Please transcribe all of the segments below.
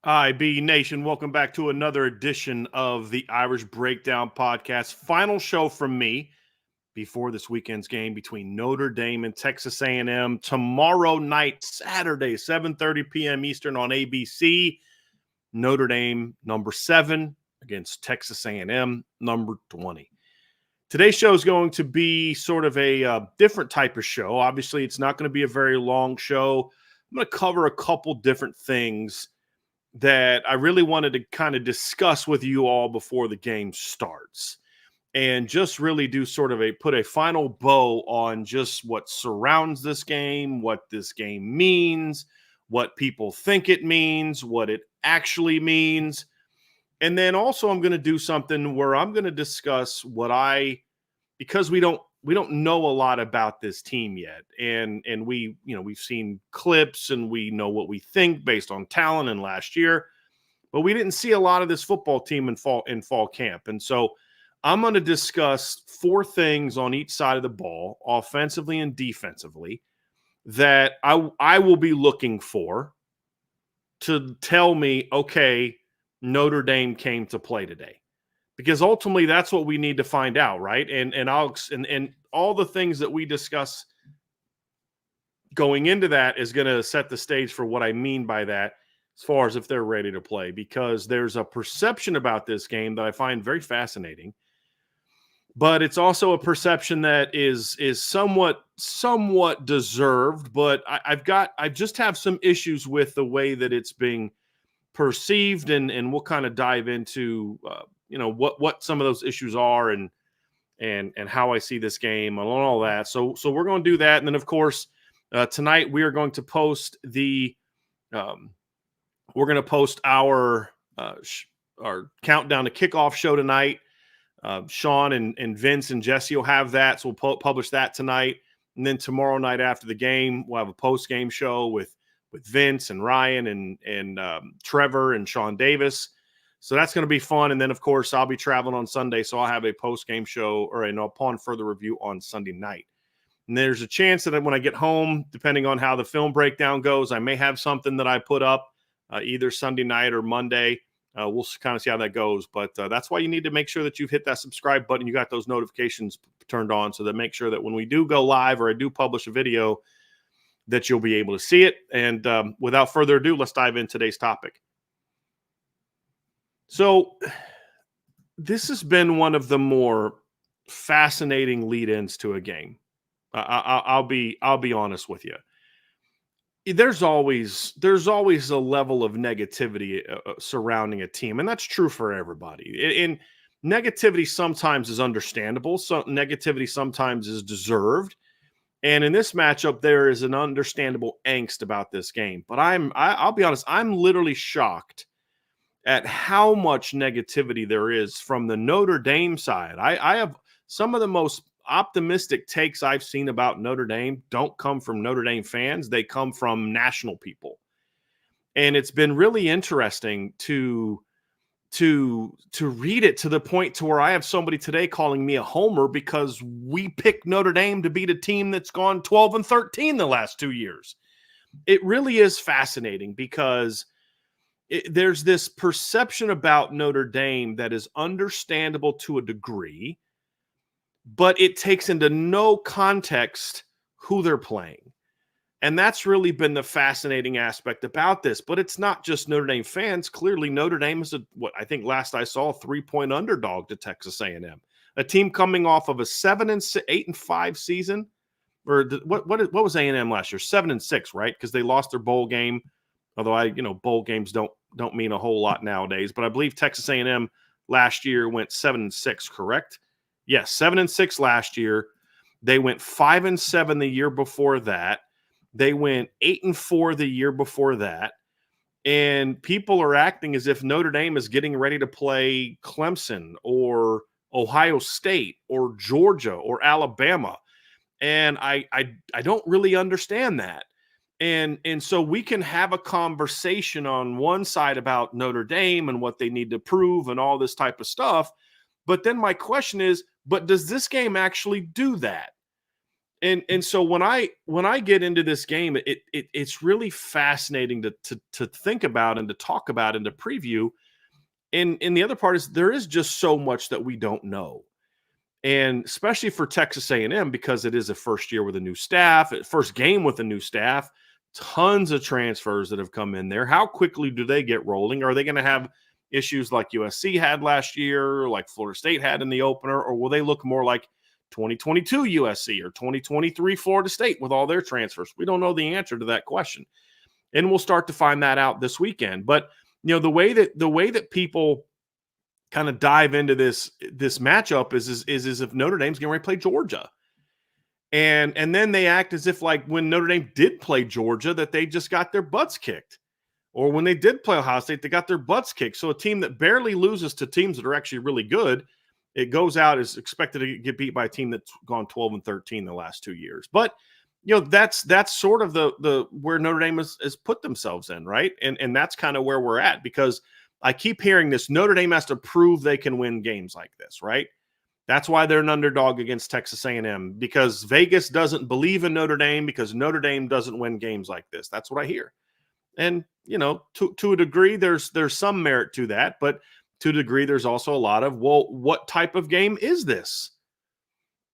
IB Nation, welcome back to another edition of the Irish Breakdown Podcast. Final show from me before this weekend's game between Notre Dame and Texas A&M tomorrow night, Saturday, 7:30 p.m. Eastern on ABC. Notre Dame, number 7, against Texas A&M, number 20. Today's show is going to be sort of a different type of show. Obviously, it's not going to be a very long show. I'm going to cover a couple different things that I really wanted to kind of discuss with you all before the game starts, and just really do sort of put a final bow on just what surrounds this game, what this game means, what people think it means, what it actually means. And then also I'm going to do something where I'm going to discuss because we don't know a lot about this team yet. And we've seen clips and we know what we think based on talent and last year, but we didn't see a lot of this football team in fall camp. And so I'm going to discuss 4 things on each side of the ball, offensively and defensively, that I will be looking for to tell me, okay, Notre Dame came to play today. Because ultimately that's what we need to find out, right? And all the things that we discuss going into that is going to set the stage for what I mean by that as far as if they're ready to play, because there's a perception about this game that I find very fascinating. But it's also a perception that is somewhat deserved, but I just have some issues with the way that it's being perceived, and we'll kind of dive into what some of those issues are and how I see this game and all that. So we're going to do that, and then of course tonight we are going to post our countdown to kickoff show tonight. Sean and Vince and Jesse will have that, so we'll publish that tonight, and then tomorrow night after the game we'll have a post game show with Vince and Ryan and Trevor and Sean Davis. So that's going to be fun. And then, of course, I'll be traveling on Sunday, so I'll have a post-game show or an upon further review on Sunday night. And there's a chance that when I get home, depending on how the film breakdown goes, I may have something that I put up either Sunday night or Monday. We'll kind of see how that goes. But that's why you need to make sure that you've hit that subscribe button. You got those notifications turned on so that make sure that when we do go live or I do publish a video, that you'll be able to see it. And without further ado, let's dive into today's topic. So this has been one of the more fascinating lead-ins to a game. I'll be honest with you. There's always a level of negativity surrounding a team, and that's true for everybody. And negativity sometimes is understandable. So negativity sometimes is deserved. And in this matchup, there is an understandable angst about this game. But I'll be honest, I'm literally shocked at how much negativity there is from the Notre Dame side. I have some of the most optimistic takes I've seen about Notre Dame don't come from Notre Dame fans. They come from national people. And it's been really interesting to read it to the point to where I have somebody today calling me a homer because we picked Notre Dame to beat a team that's gone 12-13 the last 2 years. It really is fascinating because there's this perception about Notre Dame that is understandable to a degree, but it takes into no context who they're playing. And that's really been the fascinating aspect about this. But it's not just Notre Dame fans. Clearly, Notre Dame is I think last I saw, 3-point underdog to Texas A&M, a team coming off of a 8-5 season. Or what was A&M last year? 7-6, right? Because they lost their bowl game. Although bowl games don't mean a whole lot nowadays. But I believe Texas A&M last year went 7-6, correct? Yes, 7-6 last year. They went 5-7 the year before that. They went 8-4 the year before that. And people are acting as if Notre Dame is getting ready to play Clemson or Ohio State or Georgia or Alabama. And I don't really understand that. And so we can have a conversation on one side about Notre Dame and what they need to prove and all this type of stuff. But then my question is, but does this game actually do that? And so when I get into this game, it's really fascinating to think about and to talk about and to preview. And the other part is there is just so much that we don't know. And especially for Texas A&M, because it is a first year with a new staff, first game with a new staff, tons of transfers that have come in there. How quickly do they get rolling? Are they going to have issues like USC had last year, like Florida State had in the opener, or will they look more like 2022 USC or 2023 Florida State with all their transfers? We don't know the answer to that question. And we'll start to find that out this weekend. But the way that people kind of dive into this matchup is if Notre Dame's getting ready to play Georgia. And then they act as if, like, when Notre Dame did play Georgia, that they just got their butts kicked. Or when they did play Ohio State, they got their butts kicked. So a team that barely loses to teams that are actually really good, it goes out is expected to get beat by a team that's gone 12-13 the last 2 years. But that's sort of the where Notre Dame has put themselves in, right? And that's kind of where we're at, because I keep hearing this: Notre Dame has to prove they can win games like this, right? That's why they're an underdog against Texas A&M, because Vegas doesn't believe in Notre Dame, because Notre Dame doesn't win games like this. That's what I hear. And, to a degree, there's some merit to that, but to a degree, there's also a lot of, well, what type of game is this?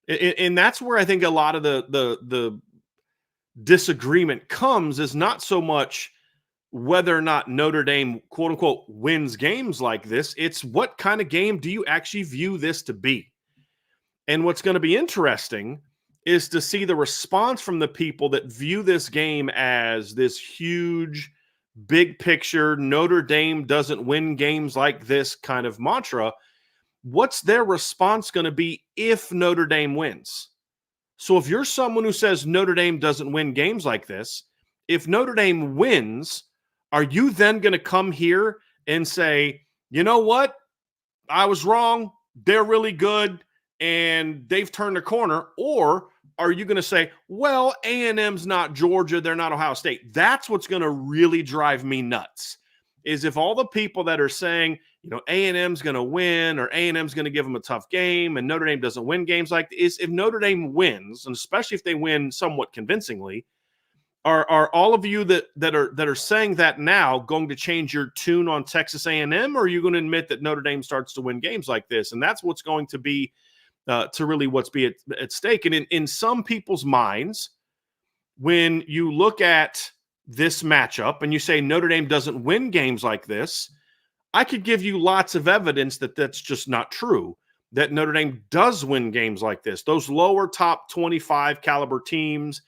And that's where I think a lot of the disagreement comes, is not so much whether or not Notre Dame, quote unquote, wins games like this. It's what kind of game do you actually view this to be? And what's going to be interesting is to see the response from the people that view this game as this huge, big picture, Notre Dame doesn't win games like this kind of mantra. What's their response going to be if Notre Dame wins? So if you're someone who says Notre Dame doesn't win games like this, if Notre Dame wins, are you then going to come here and say, you know what? I was wrong. They're really good and they've turned a corner? Or are you going to say, well, A&M's not Georgia, they're not Ohio State? That's what's going to really drive me nuts, is if all the people that are saying, A&M's going to win, or A&M's going to give them a tough game, and Notre Dame doesn't win games like this, if Notre Dame wins, and especially if they win somewhat convincingly, are all of you that are saying that now going to change your tune on Texas A&M, or are you going to admit that Notre Dame starts to win games like this? And that's what's going to be to really what's be at stake. And in some people's minds, when you look at this matchup and you say Notre Dame doesn't win games like this, I could give you lots of evidence that that's just not true, that Notre Dame does win games like this. Those lower top 25 caliber teams,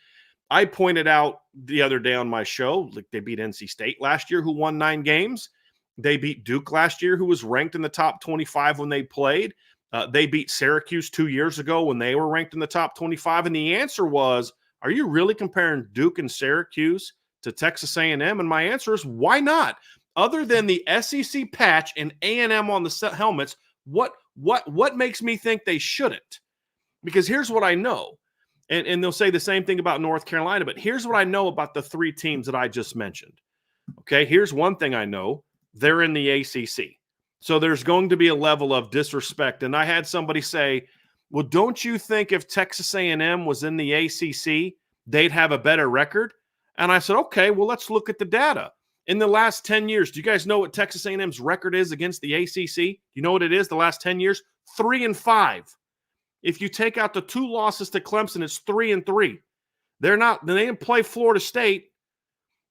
I pointed out the other day on my show, like they beat NC State last year, who won 9 games. They beat Duke last year, who was ranked in the top 25 when they played. They beat Syracuse 2 years ago when they were ranked in the top 25. And the answer was, are you really comparing Duke and Syracuse to Texas A&M? And my answer is, why not? Other than the SEC patch and A&M on the helmets, what makes me think they shouldn't? Because here's what I know. And they'll say the same thing about North Carolina, but here's what I know about the 3 teams that I just mentioned. Okay, here's one thing I know. They're in the ACC. So there's going to be a level of disrespect. And I had somebody say, well, don't you think if Texas A&M was in the ACC, they'd have a better record? And I said, okay, well, let's look at the data. In the last 10 years, do you guys know what Texas A&M's record is against the ACC? You know what it is the last 10 years? 3-5. If you take out the 2 losses to Clemson, it's 3-3. They didn't play Florida State,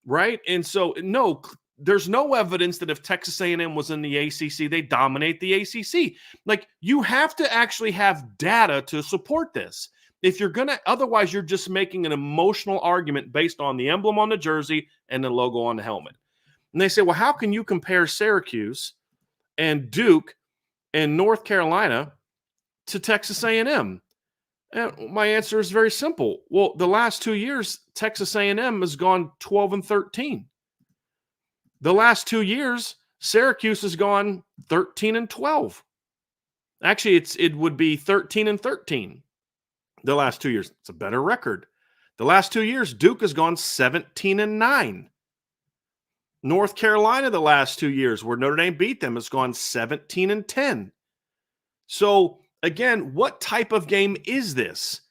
right? And so, no, there's no evidence that if Texas A&M was in the ACC, they dominate the ACC. Like, you have to actually have data to support this. If you're going to, otherwise you're just making an emotional argument based on the emblem on the jersey and the logo on the helmet. And they say, well, how can you compare Syracuse and Duke and North Carolina to Texas A&M? And my answer is very simple. Well, the last 2 years, Texas A&M has gone 12-13. The last 2 years, Syracuse has gone 13-12. Actually, it would be 13-13. The last 2 years. It's a better record. The last 2 years, Duke has gone 17-9. North Carolina, the last 2 years, where Notre Dame beat them, has gone 17-10. So, again, what type of game is this?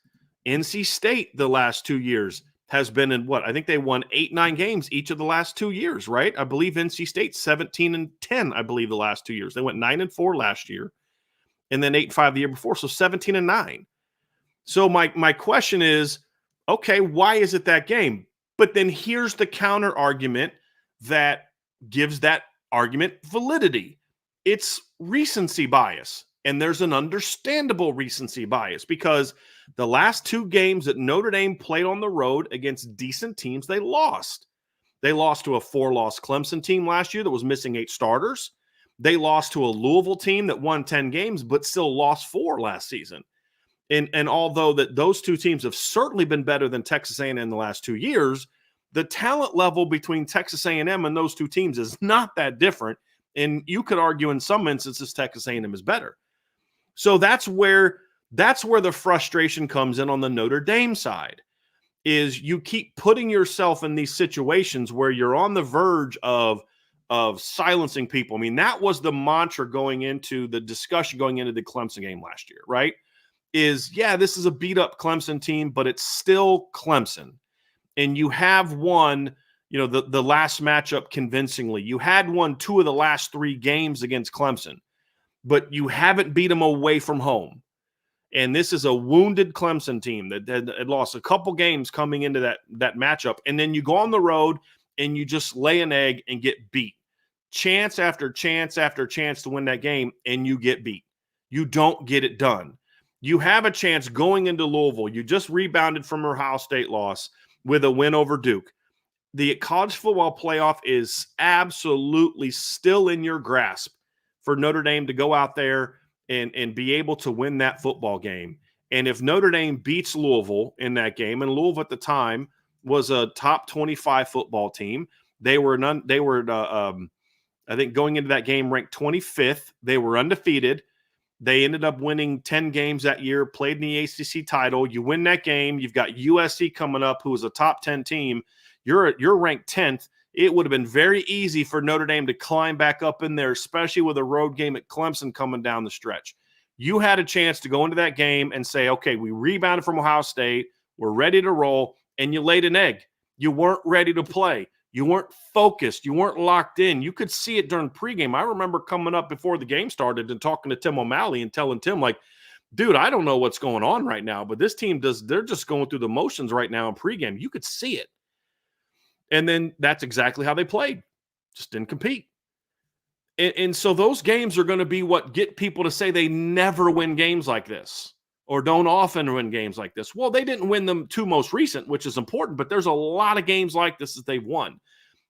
NC State the last 2 years has been in what? I think they won 8, 9 games each of the last 2 years, right? I believe NC State 17-10, I believe the last 2 years. They went 9-4 last year and then 8-5 the year before. So 17-9. So my question is, okay, why is it that game? But then here's the counter argument that gives that argument validity. It's recency bias. And there's an understandable recency bias because the last 2 games that Notre Dame played on the road against decent teams, they lost. They lost to a 4-loss Clemson team last year that was missing 8 starters. They lost to a Louisville team that won 10 games but still lost 4 last season. And although that those 2 teams have certainly been better than Texas A&M in the last 2 years, the talent level between Texas A&M and those 2 teams is not that different. And you could argue in some instances Texas A&M is better. So that's where the frustration comes in on the Notre Dame side, is you keep putting yourself in these situations where you're on the verge of silencing people. I mean, that was the mantra going into the discussion going into the Clemson game last year, right? Is, yeah, this is a beat-up Clemson team, but it's still Clemson. And you have won, the last matchup convincingly. You had won 2 of the last 3 games against Clemson, but you haven't beat them away from home. And this is a wounded Clemson team that had lost a couple games coming into that matchup. And then you go on the road and you just lay an egg and get beat. Chance after chance after chance to win that game, and you get beat. You don't get it done. You have a chance going into Louisville. You just rebounded from your Ohio State loss with a win over Duke. The college football playoff is absolutely still in your grasp for Notre Dame to go out there and be able to win that football game. And if Notre Dame beats Louisville in that game, and Louisville at the time was a top 25 football team, they were I think going into that game ranked 25th. They were undefeated. They ended up winning 10 games that year, played in the ACC title. You win that game. You've got USC coming up, who is a top 10 team. You're ranked 10th. It would have been very easy for Notre Dame to climb back up in there, especially with a road game at Clemson coming down the stretch. You had a chance to go into that game and say, okay, we rebounded from Ohio State. We're ready to roll, and you laid an egg. You weren't ready to play. You weren't focused. You weren't locked in. You could see it during pregame. I remember coming up before the game started and talking to Tim O'Malley and telling Tim, like, dude, I don't know what's going on right now, but this team they're just going through the motions right now in pregame. You could see it. And then that's exactly how they played. Just didn't compete. And so those games are going to be what get people to say they never win games like this or don't often win games like this. Well, they didn't win them 2 most recent, which is important, but there's a lot of games like this that they've won.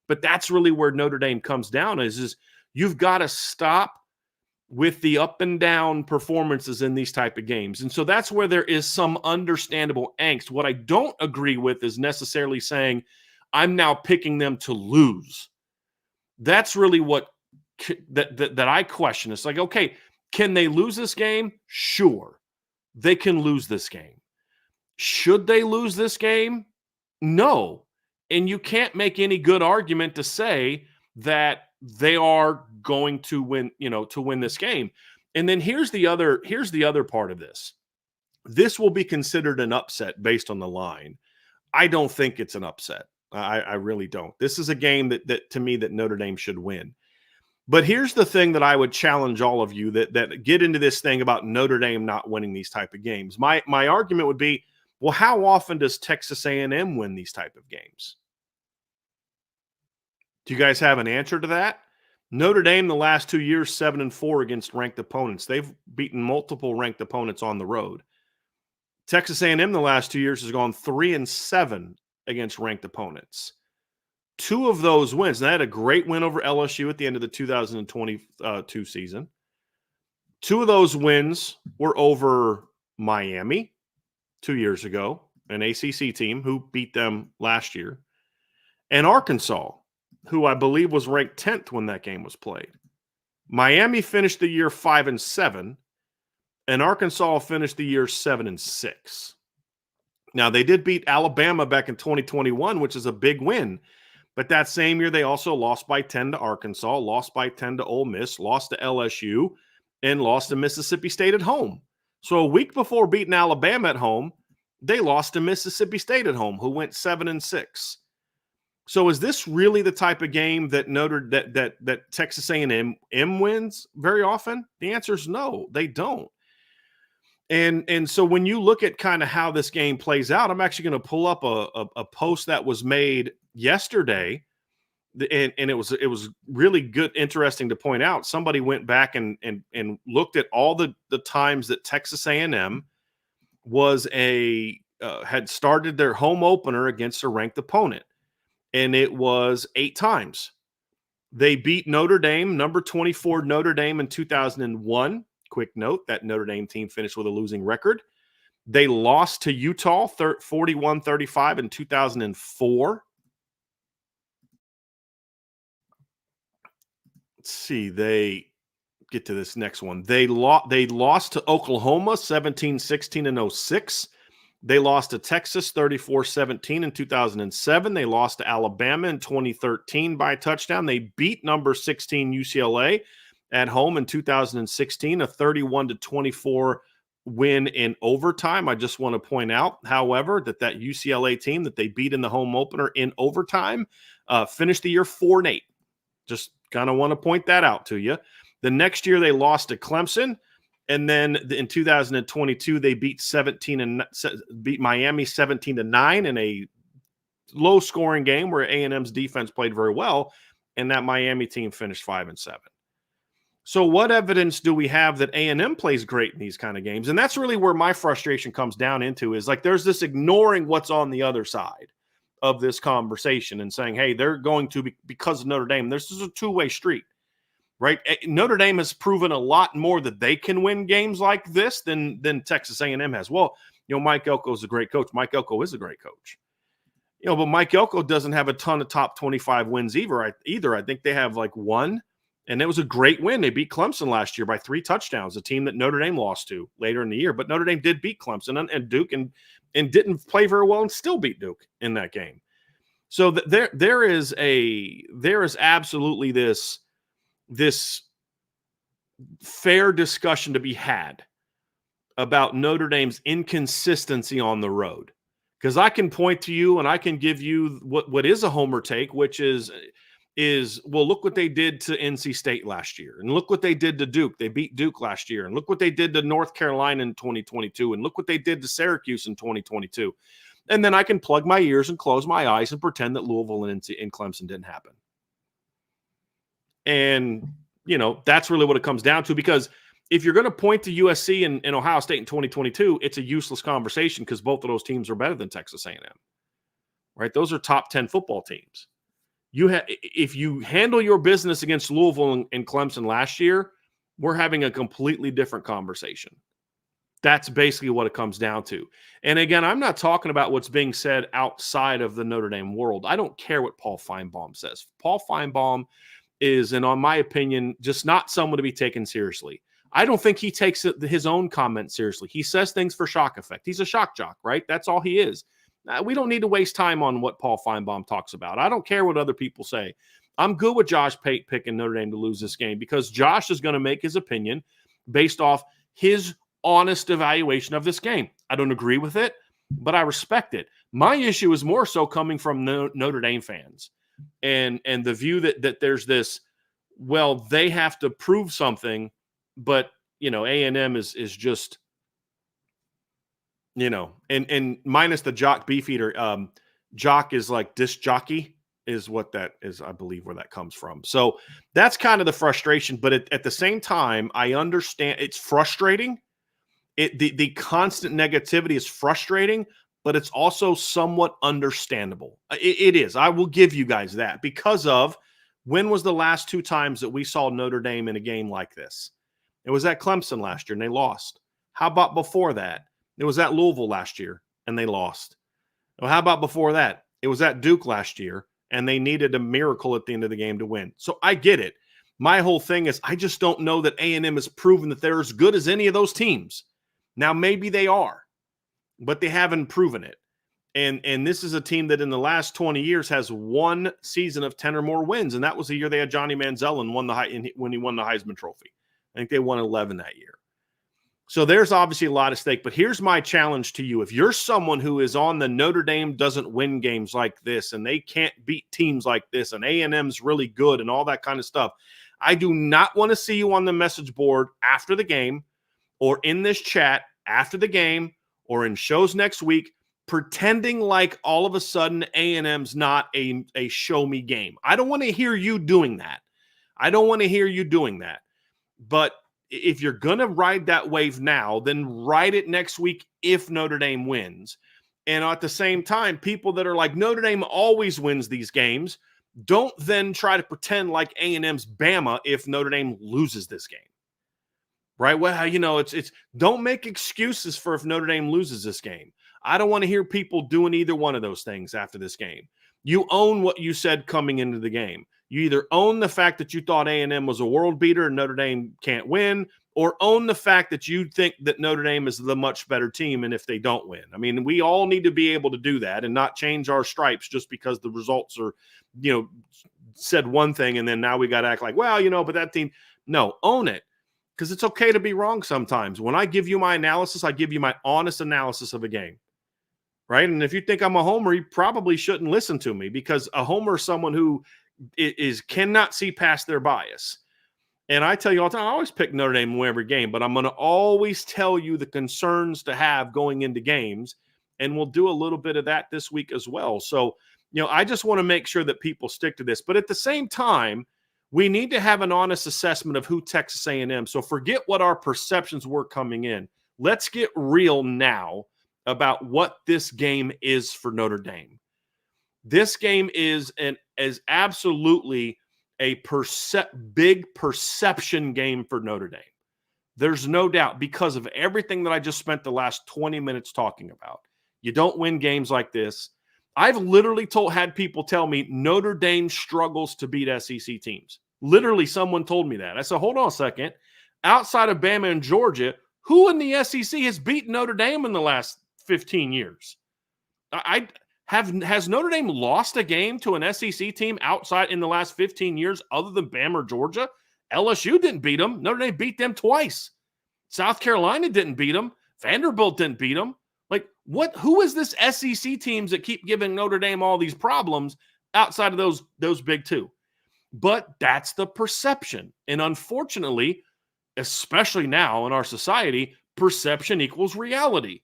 But that's really where Notre Dame comes down is you've got to stop with the up and down performances in these type of games. And so that's where there is some understandable angst. What I don't agree with is necessarily saying, I'm now picking them to lose. That's really what that I question. It's like, okay, can they lose this game? Sure. They can lose this game. Should they lose this game? No. And you can't make any good argument to say that they are going to win, to win this game. And then here's the other part of this. This will be considered an upset based on the line. I don't think it's an upset. I really don't. This is a game that to me that Notre Dame should win. But here's the thing that I would challenge all of you that get into this thing about Notre Dame not winning these type of games. My argument would be, well, how often does Texas A&M win these type of games? Do you guys have an answer to that? Notre Dame the last 2 years, 7-4 against ranked opponents. They've beaten multiple ranked opponents on the road. Texas A&M the last 2 years has gone 3-7 against ranked opponents. 2 of those wins. They had a great win over LSU at the end of the 2022 season. 2 of those wins were over Miami 2 years ago, an ACC team who beat them last year, and Arkansas, who I believe was ranked 10th when that game was played. Miami finished the year 5-7, and Arkansas finished the year 7-6. Now, they did beat Alabama back in 2021, which is a big win. But that same year, they also lost by 10 to Arkansas, lost by 10 to Ole Miss, lost to LSU, and lost to Mississippi State at home. So a week before beating Alabama at home, They lost to Mississippi State at home, who went 7-6. So is this really the type of game that that Texas A&M wins very often? The answer is no, they don't. And so when you look at kind of how this game plays out, I'm actually going to pull up a post that was made yesterday, and it was really good, interesting to point out. Somebody went back and looked at all the times that Texas A&M was had started their home opener against a ranked opponent, and it was 8 times. They beat Notre Dame, number 24 Notre Dame, in 2001. Quick note, that Notre Dame team finished with a losing record. They lost to Utah 41-35 in 2004. Let's see, they get to this next one. They lost to Oklahoma 17-16 in 06. They lost to Texas 34-17 in 2007. They lost to Alabama in 2013 by a touchdown. They beat number 16 UCLA at home in 2016, a 31-24 win in overtime. I just want to point out, however, that UCLA team that they beat in the home opener in overtime finished the year 4-8. Just kind of want to point that out to you. The next year they lost to Clemson, and then in 2022 they beat Miami 17-9 in a low-scoring game where A&M's defense played very well, and that Miami team finished 5-7. So what evidence do we have that A&M plays great in these kind of games? And that's really where my frustration comes down into, is like there's this ignoring what's on the other side of this conversation and saying, hey, they're going to be, because of Notre Dame. This is a two-way street, right? Notre Dame has proven a lot more that they can win games like this than Texas A&M has. Well, Mike Elko is a great coach. Mike Elko is a great coach. But Mike Elko doesn't have a ton of top 25 wins either. I think they have like one. And it was a great win. They beat Clemson last year by 3 touchdowns, a team that Notre Dame lost to later in the year. But Notre Dame did beat Clemson and Duke and didn't play very well and still beat Duke in that game. So there is absolutely this fair discussion to be had about Notre Dame's inconsistency on the road. Because I can point to you and I can give you what is a homer take, which is, well, look what they did to NC State last year. And look what they did to Duke. They beat Duke last year. And look what they did to North Carolina in 2022. And look what they did to Syracuse in 2022. And then I can plug my ears and close my eyes and pretend that Louisville and Clemson didn't happen. And, that's really what it comes down to. Because if you're going to point to USC and Ohio State in 2022, it's a useless conversation because both of those teams are better than Texas A&M. Right? Those are top 10 football teams. If you handle your business against Louisville and Clemson last year, we're having a completely different conversation. That's basically what it comes down to. And again, I'm not talking about what's being said outside of the Notre Dame world. I don't care what Paul Feinbaum says. Paul Feinbaum is, and on my opinion, just not someone to be taken seriously. I don't think he takes his own comments seriously. He says things for shock effect. He's a shock jock, right? That's all he is. We don't need to waste time on what Paul Feinbaum talks about. I don't care what other people say. I'm good with Josh Pate picking Notre Dame to lose this game because Josh is going to make his opinion based off his honest evaluation of this game. I don't agree with it, but I respect it. My issue is more so coming from Notre Dame fans and the view that there's this, well, they have to prove something, but, A&M is just, and minus the jock beefeater, jock is like disc jockey is what that is, I believe, where that comes from. So that's kind of the frustration. But at the same time, I understand it's frustrating. The constant negativity is frustrating, but it's also somewhat understandable. It is. I will give you guys that because of when was the last 2 times that we saw Notre Dame in a game like this? It was at Clemson last year and they lost. How about before that? It was at Louisville last year, and they lost. Well, how about before that? It was at Duke last year, and they needed a miracle at the end of the game to win. So I get it. My whole thing is I just don't know that A&M has proven that they're as good as any of those teams. Now, maybe they are, but they haven't proven it. And this is a team that in the last 20 years has one season of 10 or more wins, and that was the year they had Johnny Manziel and when he won the Heisman Trophy. I think they won 11 that year. So there's obviously a lot at stake, but here's my challenge to you. If you're someone who is on the Notre Dame doesn't win games like this and they can't beat teams like this and A&M's really good and all that kind of stuff, I do not want to see you on the message board after the game or in this chat after the game or in shows next week pretending like all of a sudden A&M's not a show me game. I don't want to hear you doing that. I don't want to hear you doing that. But if you're going to ride that wave now, then ride it next week if Notre Dame wins. And at the same time, people that are like, Notre Dame always wins these games, don't then try to pretend like A&M's Bama if Notre Dame loses this game. Right? Well, it's don't make excuses for if Notre Dame loses this game. I don't want to hear people doing either one of those things after this game. You own what you said coming into the game. You either own the fact that you thought A&M was a world beater and Notre Dame can't win, or own the fact that you think that Notre Dame is the much better team and if they don't win. I mean, we all need to be able to do that and not change our stripes just because the results are, said one thing and then now we got to act like, well, but that team. No, own it, because it's okay to be wrong sometimes. When I give you my analysis, I give you my honest analysis of a game. Right? And if you think I'm a homer, you probably shouldn't listen to me, because a homer is someone who cannot see past their bias. And I tell you all the time, I always pick Notre Dame to win every game, but I'm going to always tell you the concerns to have going into games, and we'll do a little bit of that this week as well. So, I just want to make sure that people stick to this. But at the same time, we need to have an honest assessment of who Texas A&M. So forget what our perceptions were coming in. Let's get real now about what this game is for Notre Dame. This game is absolutely a big perception game for Notre Dame. There's no doubt, because of everything that I just spent the last 20 minutes talking about. You don't win games like this. I've literally had people tell me Notre Dame struggles to beat SEC teams. Literally, someone told me that. I said, hold on a second. Outside of Bama and Georgia, who in the SEC has beaten Notre Dame in the last 15 years? Has Notre Dame lost a game to an SEC team outside in the last 15 years other than Bama or Georgia? LSU didn't beat them. Notre Dame beat them twice. South Carolina didn't beat them. Vanderbilt didn't beat them. Like, who is this SEC teams that keep giving Notre Dame all these problems outside of those big two? But that's the perception. And unfortunately, especially now in our society, perception equals reality.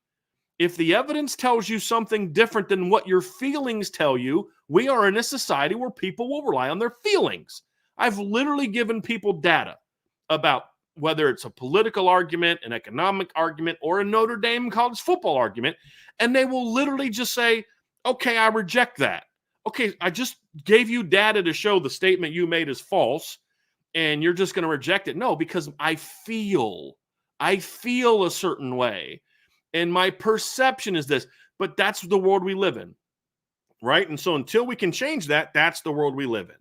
If the evidence tells you something different than what your feelings tell you, we are in a society where people will rely on their feelings. I've literally given people data about whether it's a political argument, an economic argument, or a Notre Dame college football argument, and they will literally just say, okay, I reject that. Okay, I just gave you data to show the statement you made is false, and you're just going to reject it. No, because I feel a certain way. And my perception is this, but that's the world we live in, right? And so until we can change that, that's the world we live in.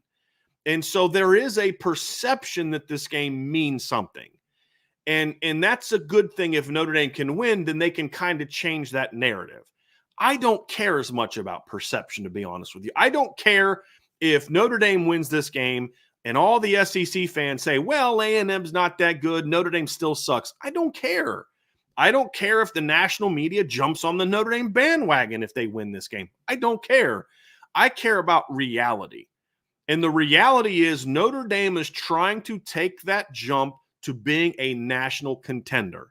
And so there is a perception that this game means something. And that's a good thing. If Notre Dame can win, then they can kind of change that narrative. I don't care as much about perception, to be honest with you. I don't care if Notre Dame wins this game and all the SEC fans say, well, A&M's not that good, Notre Dame still sucks. I don't care. I don't care if the national media jumps on the Notre Dame bandwagon if they win this game. I don't care. I care about reality. And the reality is Notre Dame is trying to take that jump to being a national contender.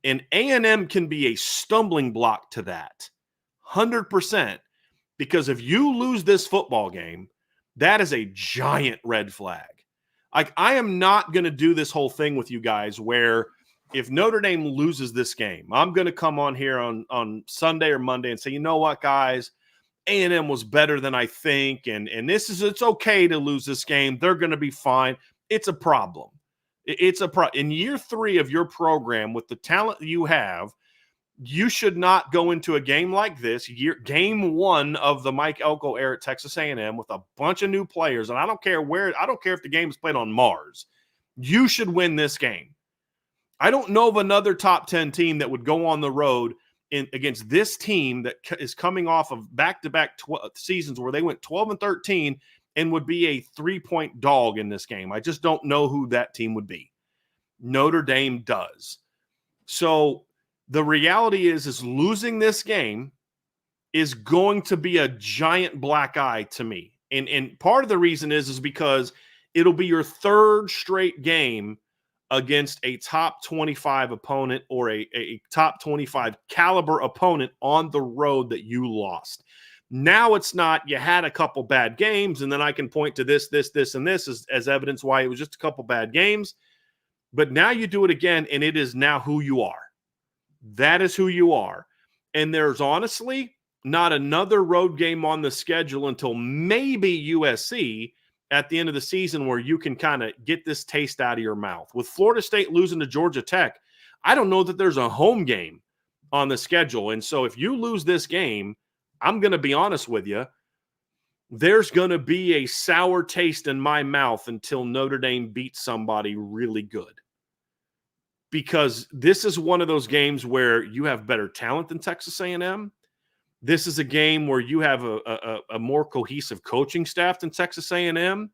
And A&M can be a stumbling block to that, 100%. Because if you lose this football game, that is a giant red flag. Like, I am not going to do this whole thing with you guys where if Notre Dame loses this game, I'm going to come on here on Sunday or Monday and say, you know what, guys, A&M was better than I think, and it's okay to lose this game. They're going to be fine. It's a problem. It's a problem. In year 3 of your program, with the talent you have, you should not go into a game like this, game 1 of the Mike Elko era at Texas A&M, with a bunch of new players. And I don't care if the game is played on Mars. You should win this game. I don't know of another top 10 team that would go on the road against this team that is coming off of back-to-back seasons where they went 12-13 and would be a 3-point dog in this game. I just don't know who that team would be. Notre Dame does. So the reality is losing this game is going to be a giant black eye to me. And part of the reason is because it'll be your third straight game against a top 25 opponent or a top 25 caliber opponent on the road that you lost. Now it's not you had a couple bad games, and then I can point to this, and this as evidence why it was just a couple bad games. But now you do it again, and it is now who you are. That is who you are. And there's honestly not another road game on the schedule until maybe USC at the end of the season where you can kind of get this taste out of your mouth. With Florida State losing to Georgia Tech, I don't know that there's a home game on the schedule. And so if you lose this game, I'm going to be honest with you, there's going to be a sour taste in my mouth until Notre Dame beats somebody really good. Because this is one of those games where you have better talent than Texas A&M. This is a game where you have a more cohesive coaching staff than Texas A&M.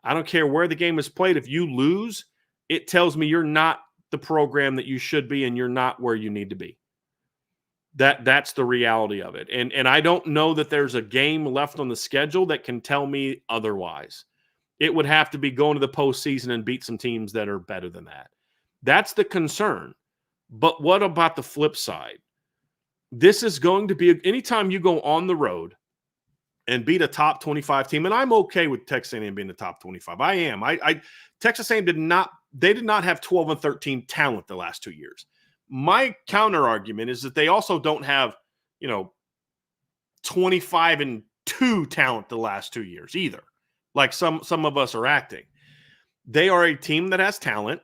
I don't care where the game is played. If you lose, it tells me you're not the program that you should be and you're not where you need to be. That's the reality of it. And I don't know that there's a game left on the schedule that can tell me otherwise. It would have to be going to the postseason and beat some teams that are better than that. That's the concern. But what about the flip side? This is going to be anytime you go on the road and beat a top 25 team, and I'm okay with Texas A&M being the top 25. I am. Texas A&M did not have 12 and 13 talent the last 2 years. My counter argument is that they also don't have, 25 and 2 talent the last 2 years either. Like some of us are acting. They are a team that has talent.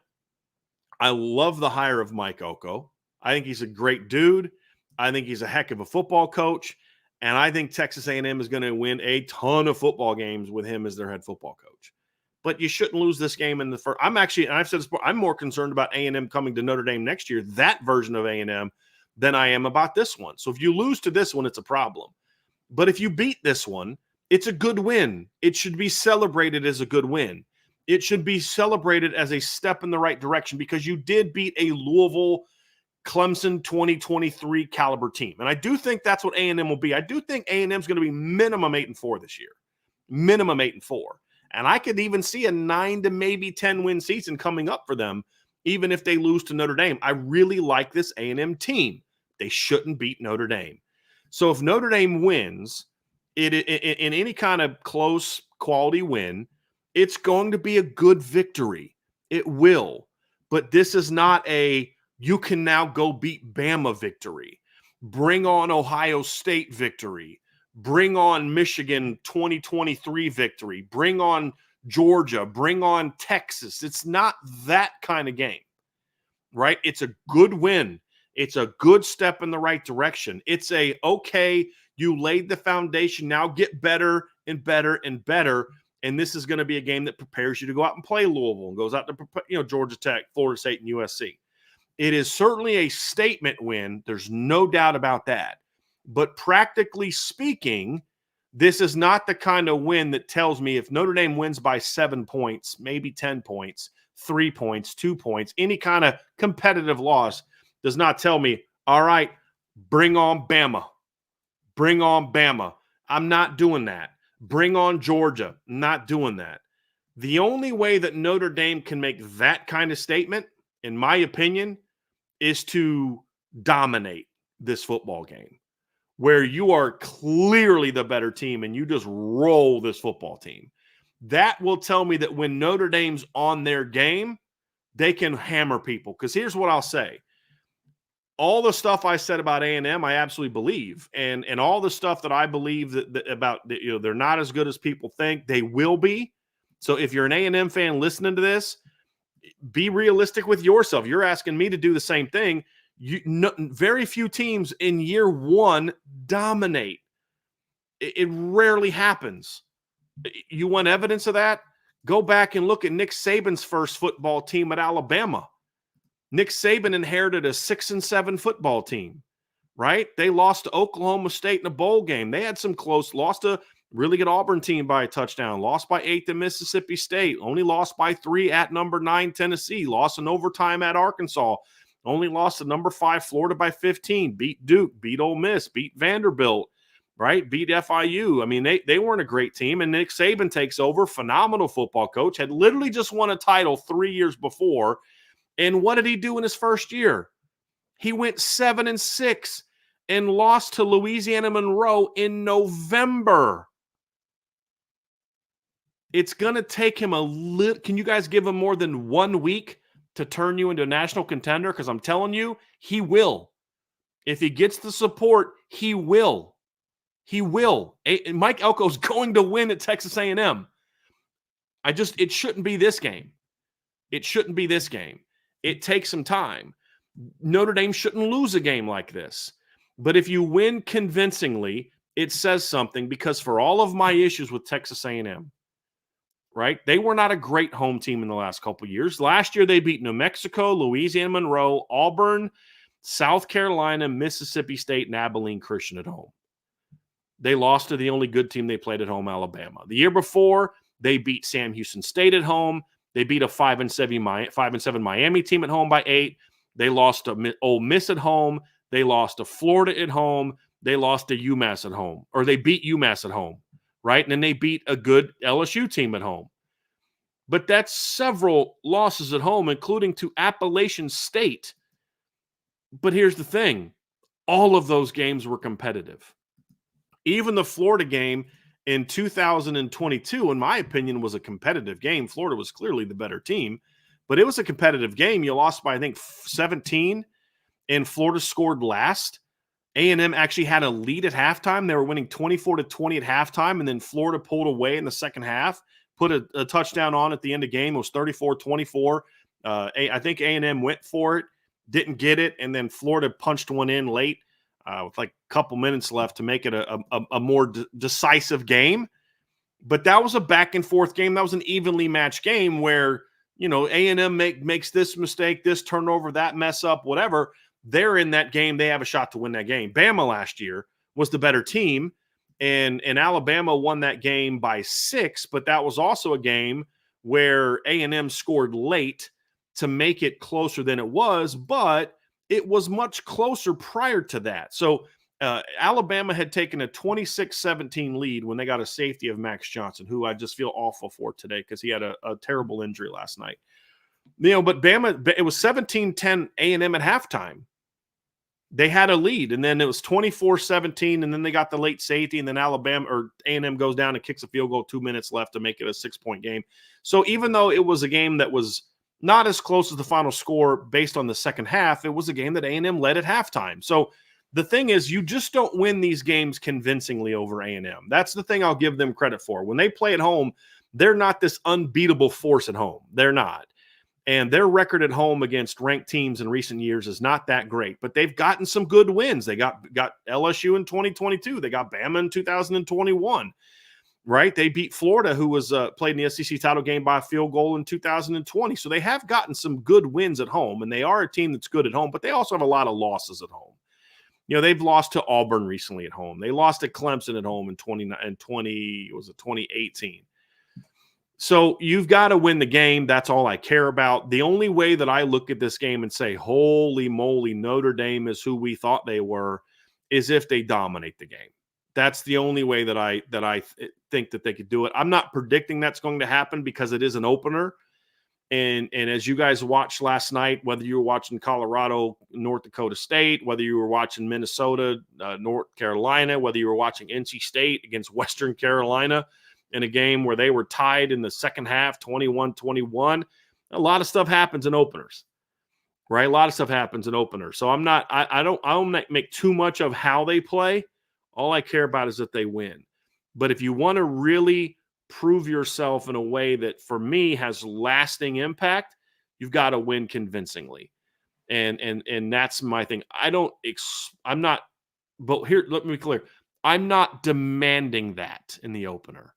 I love the hire of Mike Oko. I think he's a great dude. I think he's a heck of a football coach. And I think Texas A&M is going to win a ton of football games with him as their head football coach. But you shouldn't lose this game in the first. I'm actually, and I've said this before, I'm more concerned about A&M coming to Notre Dame next year, that version of A&M, than I am about this one. So if you lose to this one, it's a problem. But if you beat this one, it's a good win. It should be celebrated as a good win. It should be celebrated as a step in the right direction because you did beat a Louisville, Clemson 2023 caliber team. And I do think that's what A&M will be. I do think A&M is going to be minimum 8-4 this year. Minimum 8-4. And I could even see a 9 to maybe 10 win season coming up for them, even if they lose to Notre Dame. I really like this A&M team. They shouldn't beat Notre Dame. So if Notre Dame wins in any kind of close quality win, it's going to be a good victory. It will. But this is not a you can now go beat Bama victory. Bring on Ohio State victory. Bring on Michigan 2023 victory. Bring on Georgia. Bring on Texas. It's not that kind of game, right? It's a good win. It's a good step in the right direction. It's okay, you laid the foundation. Now get better and better and better. And this is going to be a game that prepares you to go out and play Louisville and goes out to Georgia Tech, Florida State, and USC. It is certainly a statement win. There's no doubt about that. But practically speaking, this is not the kind of win that tells me if Notre Dame wins by 7 points, maybe 10 points, 3 points, 2 points, any kind of competitive loss does not tell me, all right, bring on Bama. Bring on Bama. I'm not doing that. Bring on Georgia. Not doing that. The only way that Notre Dame can make that kind of statement, in my opinion, is to dominate this football game where you are clearly the better team and you just roll this football team. That will tell me that when Notre Dame's on their game, they can hammer people. Because here's what I'll say. All the stuff I said about A&M, I absolutely believe. And all the stuff that I believe that they're not as good as people think, they will be. So if you're an A&M fan listening to this, be realistic with yourself. You're asking me to do the same thing. Very few teams in year one dominate. It rarely happens. You want evidence of that? Go back and look at Nick Saban's first football team at Alabama. Nick Saban inherited a 6-7 football team, right? They lost to Oklahoma State in a bowl game. They had some close, lost to really good Auburn team by a touchdown, lost by 8 to Mississippi State, only lost by 3 at number 9 Tennessee, lost in overtime at Arkansas. Only lost to number 5 Florida by 15, beat Duke, beat Ole Miss, beat Vanderbilt, right? Beat FIU. I mean, they weren't a great team. And Nick Saban takes over, phenomenal football coach, had literally just won a title 3 years before. And what did he do in his first year? He went 7-6 and lost to Louisiana Monroe in November. It's going to take him a little. Can you guys give him more than 1 week to turn you into a national contender? Because I'm telling you, he will. If he gets the support, he will. He will. Mike Elko's going to win at Texas A&M. It shouldn't be this game. It shouldn't be this game. It takes some time. Notre Dame shouldn't lose a game like this. But if you win convincingly, it says something, because for all of my issues with Texas A&M, right, they were not a great home team in the last couple of years. Last year, they beat New Mexico, Louisiana Monroe, Auburn, South Carolina, Mississippi State, and Abilene Christian at home. They lost to the only good team they played at home, Alabama. The year before, they beat Sam Houston State at home. They beat a 5-7 Miami team at home by 8. They lost to Ole Miss at home. They lost to Florida at home. They lost to UMass at home, or they beat UMass at home, right? And then they beat a good LSU team at home. But that's several losses at home, including to Appalachian State. But here's the thing. All of those games were competitive. Even the Florida game in 2022, in my opinion, was a competitive game. Florida was clearly the better team, but it was a competitive game. You lost by, I think, 17, and Florida scored last. A&M actually had a lead at halftime. They were winning 24-20 at halftime, and then Florida pulled away in the second half, put a touchdown on at the end of the game. It was 34-24. I think A&M went for it, didn't get it, and then Florida punched one in late with like a couple minutes left to make it a more decisive game. But that was a back-and-forth game. That was an evenly matched game where, you know, A&M makes this mistake, this turnover, that mess up, whatever. They're in that game. They have a shot to win that game. Bama last year was the better team, and Alabama won that game by 6, but that was also a game where A&M scored late to make it closer than it was, but it was much closer prior to that. So Alabama had taken a 26-17 lead when they got a safety of Max Johnson, who I just feel awful for today because he had a terrible injury last night. You know, but Bama, it was 17-10 A&M at halftime. They had a lead, and then it was 24-17, and then they got the late safety, and then A&M goes down and kicks a field goal, 2 minutes left to make it a 6-point game. So even though it was a game that was not as close as the final score based on the second half, it was a game that A&M led at halftime. So the thing is, you just don't win these games convincingly over A&M. That's the thing I'll give them credit for. When they play at home, they're not this unbeatable force at home. They're not. And their record at home against ranked teams in recent years is not that great, but they've gotten some good wins. They got LSU in 2022. They got Bama in 2021, right? They beat Florida, who was played in the SEC title game by a field goal in 2020. So they have gotten some good wins at home, and they are a team that's good at home, but they also have a lot of losses at home. You know, they've lost to Auburn recently at home. They lost to Clemson at home in 2018. So you've got to win the game. That's all I care about. The only way that I look at this game and say, holy moly, Notre Dame is who we thought they were, is if they dominate the game. That's the only way that I think that they could do it. I'm not predicting that's going to happen because it is an opener. And as you guys watched last night, whether you were watching Colorado, North Dakota State, whether you were watching Minnesota, North Carolina, whether you were watching NC State against Western Carolina, in a game where they were tied in the second half, 21-21. A lot of stuff happens in openers, right? A lot of stuff happens in openers. So I don't make too much of how they play. All I care about is that they win. But if you want to really prove yourself in a way that, for me, has lasting impact, you've got to win convincingly. And that's my thing. But here, let me be clear. I'm not demanding that in the opener.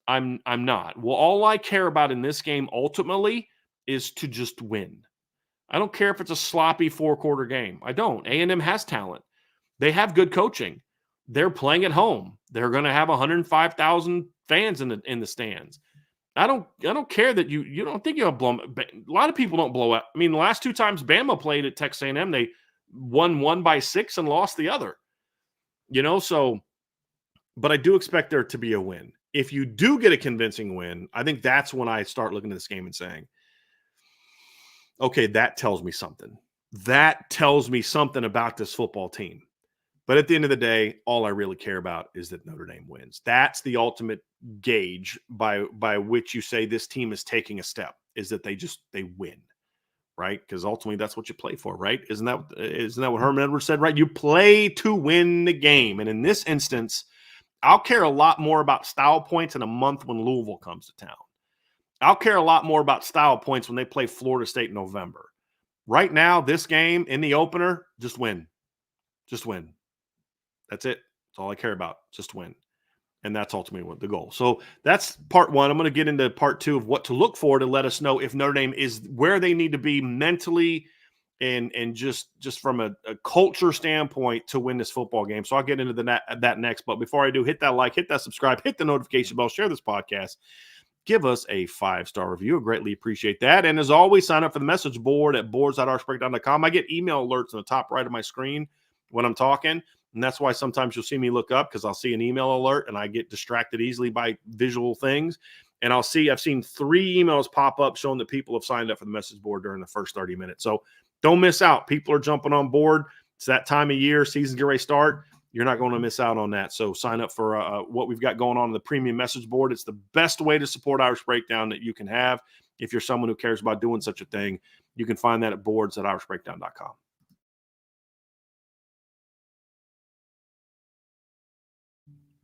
I'm not. Well, all I care about in this game ultimately is to just win. I don't care if it's a sloppy 4-quarter game. I don't. A&M has talent. They have good coaching. They're playing at home. They're going to have 105,000 fans in the stands. I don't care that you don't think you'll blow them. A lot of people don't blow out. I mean, the last 2 times Bama played at Texas A&M, they won one by 6 and lost the other. So but I do expect there to be a win. If you do get a convincing win, I think that's when I start looking at this game and saying, okay, that tells me something. That tells me something about this football team. But at the end of the day, all I really care about is that Notre Dame wins. That's the ultimate gauge by which you say this team is taking a step, is that they win, right? Because ultimately that's what you play for, right? Isn't that what Herman Edwards said, right? You play to win the game. And in this instance, I'll care a lot more about style points in a month when Louisville comes to town. I'll care a lot more about style points when they play Florida State in November. Right now, this game in the opener, just win. Just win. That's it. That's all I care about. Just win. And that's ultimately what the goal. So that's part one. I'm going to get into part two of what to look for to let us know if Notre Dame is where they need to be mentally and just from a culture standpoint to win this football game. So I'll get into that next. But before I do, hit that like, hit that subscribe, hit the notification bell, share this podcast. Give us a 5-star review. I greatly appreciate that. And as always, sign up for the message board at boards.irishbreakdown.com. I get email alerts on the top right of my screen when I'm talking. And that's why sometimes you'll see me look up because I'll see an email alert and I get distracted easily by visual things. And I've seen 3 emails pop up showing that people have signed up for the message board during the first 30 minutes. So don't miss out. People are jumping on board. It's that time of year. Season's getting ready to start. You're not going to miss out on that. So sign up for what we've got going on in the premium message board. It's the best way to support Irish Breakdown that you can have. If you're someone who cares about doing such a thing, you can find that at boards.irishbreakdown.com.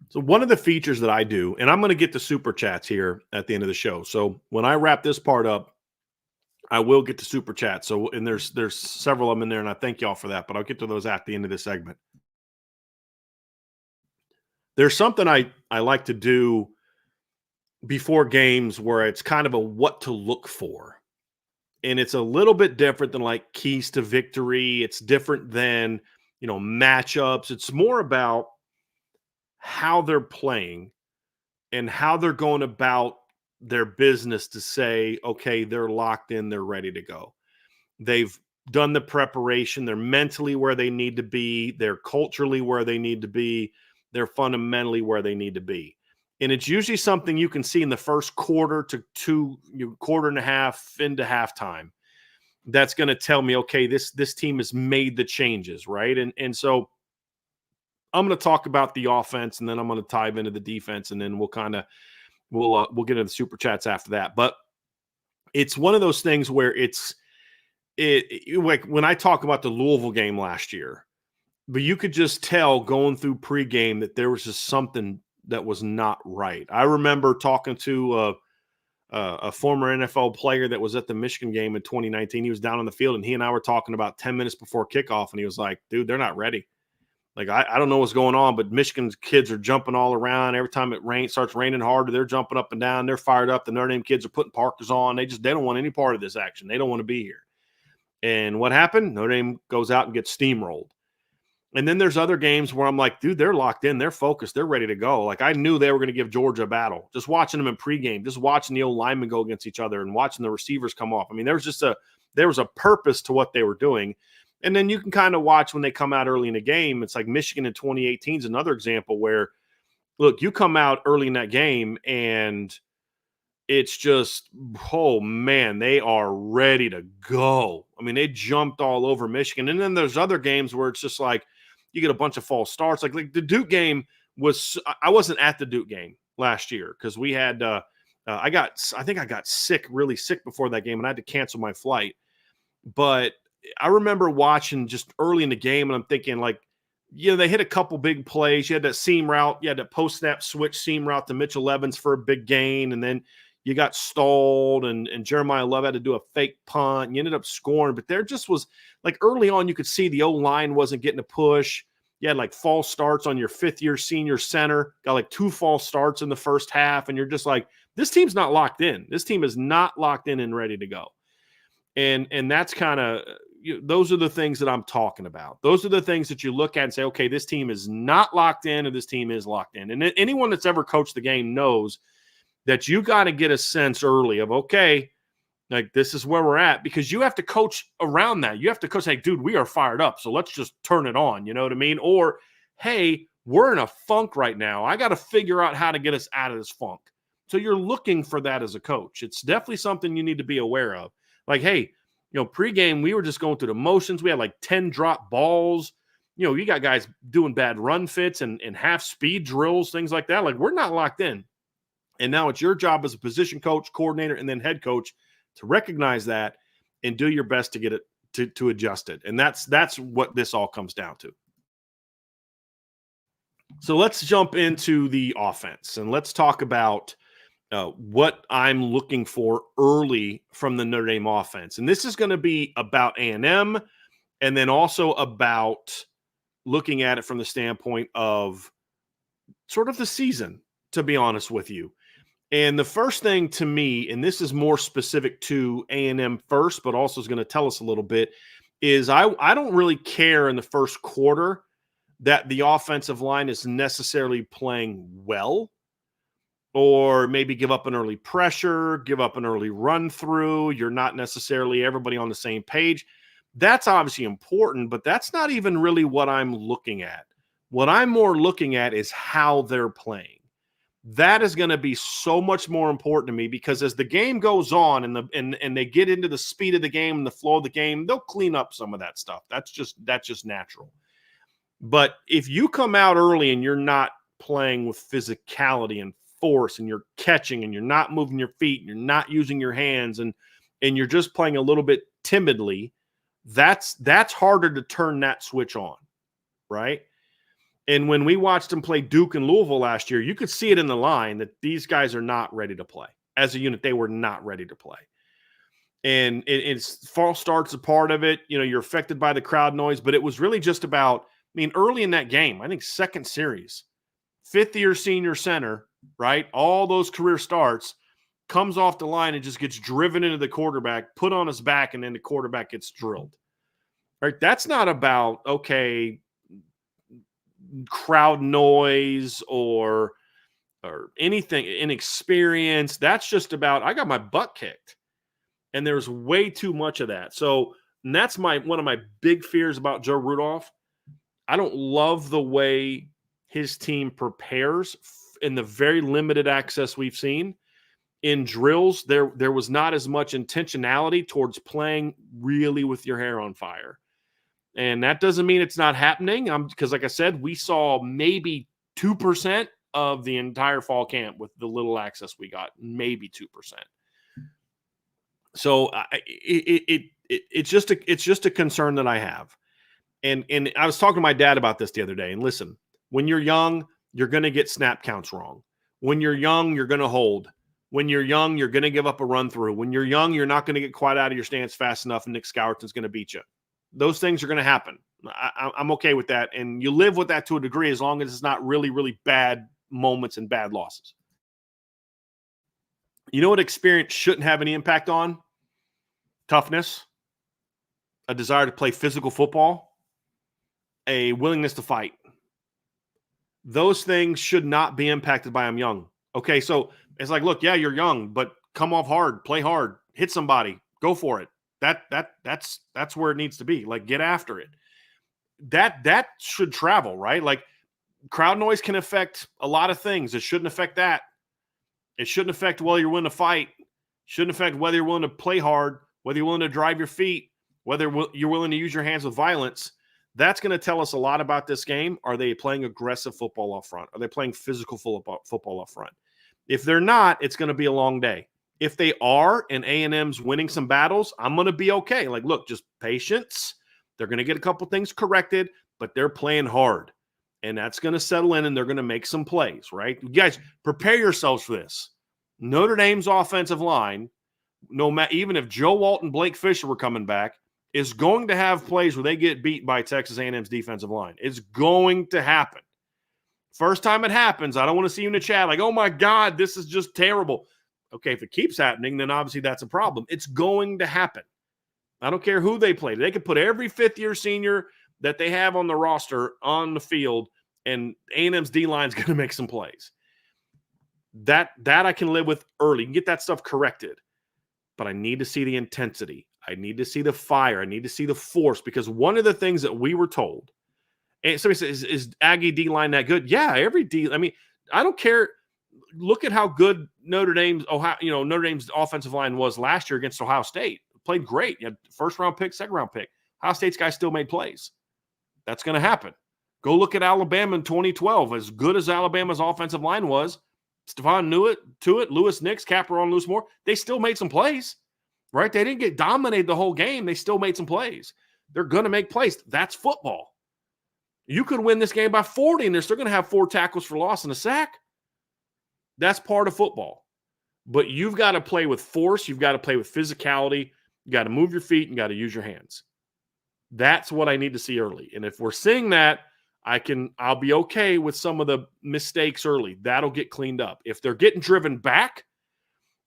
So one of the features that I do, and I'm going to get to super chats here at the end of the show. So when I wrap this part up, I will get to super chats. So, and there's several of them in there, and I thank y'all for that, but I'll get to those at the end of this segment. There's something I like to do before games where it's kind of a what to look for. And it's a little bit different than like keys to victory. It's different than, matchups. It's more about how they're playing and how they're going about their business to say, okay, they're locked in, they're ready to go. They've done the preparation. They're mentally where they need to be. They're culturally where they need to be. They're fundamentally where they need to be. And it's usually something you can see in the first quarter to quarter and a half into halftime. That's going to tell me, okay, this team has made the changes, right? And so I'm going to talk about the offense, and then I'm going to dive into the defense, and then we'll get into the super chats after that. But it's one of those things where like when I talk about the Louisville game last year, but you could just tell going through pregame that there was just something that was not right. I remember talking to a former NFL player that was at the Michigan game in 2019. He was down on the field, and he and I were talking about 10 minutes before kickoff, and he was like, dude, they're not ready. Like, I don't know what's going on, but Michigan's kids are jumping all around. Every time it starts raining harder, they're jumping up and down. They're fired up. The Notre Dame kids are putting parkers on. They don't want any part of this action. They don't want to be here. And what happened? Notre Dame goes out and gets steamrolled. And then there's other games where I'm like, dude, they're locked in. They're focused. They're ready to go. Like, I knew they were going to give Georgia a battle. Just watching them in pregame, just watching the old linemen go against each other and watching the receivers come off. I mean, there was a purpose to what they were doing. And then you can kind of watch when they come out early in the game. It's like Michigan in 2018 is another example where, look, you come out early in that game and it's just, oh, man, they are ready to go. I mean, they jumped all over Michigan. And then there's other games where it's just like you get a bunch of false starts. Like the Duke game I wasn't at the Duke game last year because we had I think I got sick, really sick before that game, and I had to cancel my flight. But I remember watching just early in the game, and I'm thinking, like, they hit a couple big plays. You had that seam route. You had that post-snap switch seam route to Mitchell Evans for a big gain, and then you got stalled, and Jeremiah Love had to do a fake punt, and you ended up scoring. But there just was, like, early on, you could see the O-line wasn't getting a push. You had, like, false starts on your fifth-year senior center. Got, like, 2 false starts in the first half, and you're just like, this team's not locked in. This team is not locked in and ready to go. And that's kind of those are the things that I'm talking about. Those are the things that you look at and say, okay, this team is not locked in or this team is locked in. And anyone that's ever coached the game knows that you got to get a sense early of, okay, like this is where we're at, because you have to coach around that. You have to coach, hey, dude, we are fired up, so let's just turn it on. You know what I mean? Or, hey, we're in a funk right now. I got to figure out how to get us out of this funk. So you're looking for that as a coach. It's definitely something you need to be aware of. Like, hey, pregame, we were just going through the motions. We had like 10 drop balls. You got guys doing bad run fits and half speed drills, things like that. Like, we're not locked in. And now it's your job as a position coach, coordinator, and then head coach to recognize that and do your best to get it to adjust it. And that's what this all comes down to. So let's jump into the offense and let's talk about what I'm looking for early from the Notre Dame offense. And this is going to be about A&M and then also about looking at it from the standpoint of sort of the season, to be honest with you. And the first thing to me, and this is more specific to A&M first, but also is going to tell us a little bit, is I don't really care in the first quarter that the offensive line is necessarily playing well, or maybe give up an early pressure, give up an early run through. You're not necessarily everybody on the same page. That's obviously important, but that's not even really what I'm looking at. What I'm more looking at is how they're playing. That is going to be so much more important to me, because as the game goes on and they get into the speed of the game and the flow of the game, they'll clean up some of that stuff. That's just natural. But if you come out early and you're not playing with physicality and force, and you're catching and you're not moving your feet and you're not using your hands, and you're just playing a little bit timidly, that's harder to turn that switch on, right? And when we watched them play Duke and Louisville last year, you could see it in the line that these guys are not ready to play. As a unit, they were not ready to play. And it's false starts a part of it. You're affected by the crowd noise, but it was really just about, early in that game, I think second series, fifth-year senior center, right? All those career starts, comes off the line and just gets driven into the quarterback, put on his back, and then the quarterback gets drilled. Right? That's not about, okay, crowd noise or anything, inexperience. That's just about, I got my butt kicked. And there's way too much of that. So that's one of my big fears about Joe Rudolph. I don't love the way his team prepares in the very limited access we've seen. In drills, there was not as much intentionality towards playing really with your hair on fire. And that doesn't mean it's not happening, because like I said, we saw maybe 2% of the entire fall camp with the little access we got, maybe 2%. So it's just a concern that I have. And I was talking to my dad about this the other day. And listen, when you're young, you're going to get snap counts wrong. When you're young, you're going to hold. When you're young, you're going to give up a run through. When you're young, you're not going to get quite out of your stance fast enough, and Nick Scourton's going to beat you. Those things are going to happen. I'm okay with that. And you live with that to a degree, as long as it's not really, really bad moments and bad losses. You know what experience shouldn't have any impact on? Toughness, a desire to play physical football, a willingness to fight. Those things should not be impacted by I'm young. Okay, so it's like, look, yeah, you're young, but come off hard, play hard, hit somebody, go for it. That's where it needs to be. Like, get after it. That should travel, right? Like, crowd noise can affect a lot of things. It shouldn't affect that. It shouldn't affect whether you're willing to fight. Shouldn't affect whether you're willing to play hard, whether you're willing to drive your feet, whether you're willing to use your hands with violence. That's going to tell us a lot about this game. Are they playing aggressive football up front? Are they playing physical football up front? If they're not, it's going to be a long day. If they are, and A&M's winning some battles, I'm going to be okay. Like, look, just patience. They're going to get a couple things corrected, but they're playing hard. And that's going to settle in, and they're going to make some plays, right? You guys, prepare yourselves for this. Notre Dame's offensive line, even if Joe Walt and Blake Fisher were coming back, is going to have plays where they get beat by Texas A&M's defensive line. It's going to happen. First time it happens, I don't want to see you in the chat like, oh my God, this is just terrible. Okay, if it keeps happening, then obviously that's a problem. It's going to happen. I don't care who they play. They could put every fifth-year senior that they have on the roster on the field, and A&M's D-line is going to make some plays. That I can live with early. You can get that stuff corrected. But I need to see the intensity. I need to see the fire. I need to see the force, because one of the things that we were told, and somebody says, is Aggie D-line that good? Yeah, every D. I mean, I don't care. Look at how good Notre Dame's offensive line was last year against Ohio State. Played great. You had first-round pick, second-round pick. Ohio State's guys still made plays. That's going to happen. Go look at Alabama in 2012. As good as Alabama's offensive line was, Stephon Tuitt, Lewis Nix, Caperon, Lewis Moore, they still made some plays, right? They didn't get dominated the whole game. They still made some plays. They're going to make plays. That's football. You could win this game by 40, and they're still going to have 4 tackles for loss and a sack. That's part of football. But you've got to play with force. You've got to play with physicality. You got to move your feet and got to use your hands. That's what I need to see early. And if we're seeing that, I'll be okay with some of the mistakes early. That'll get cleaned up. If they're getting driven back,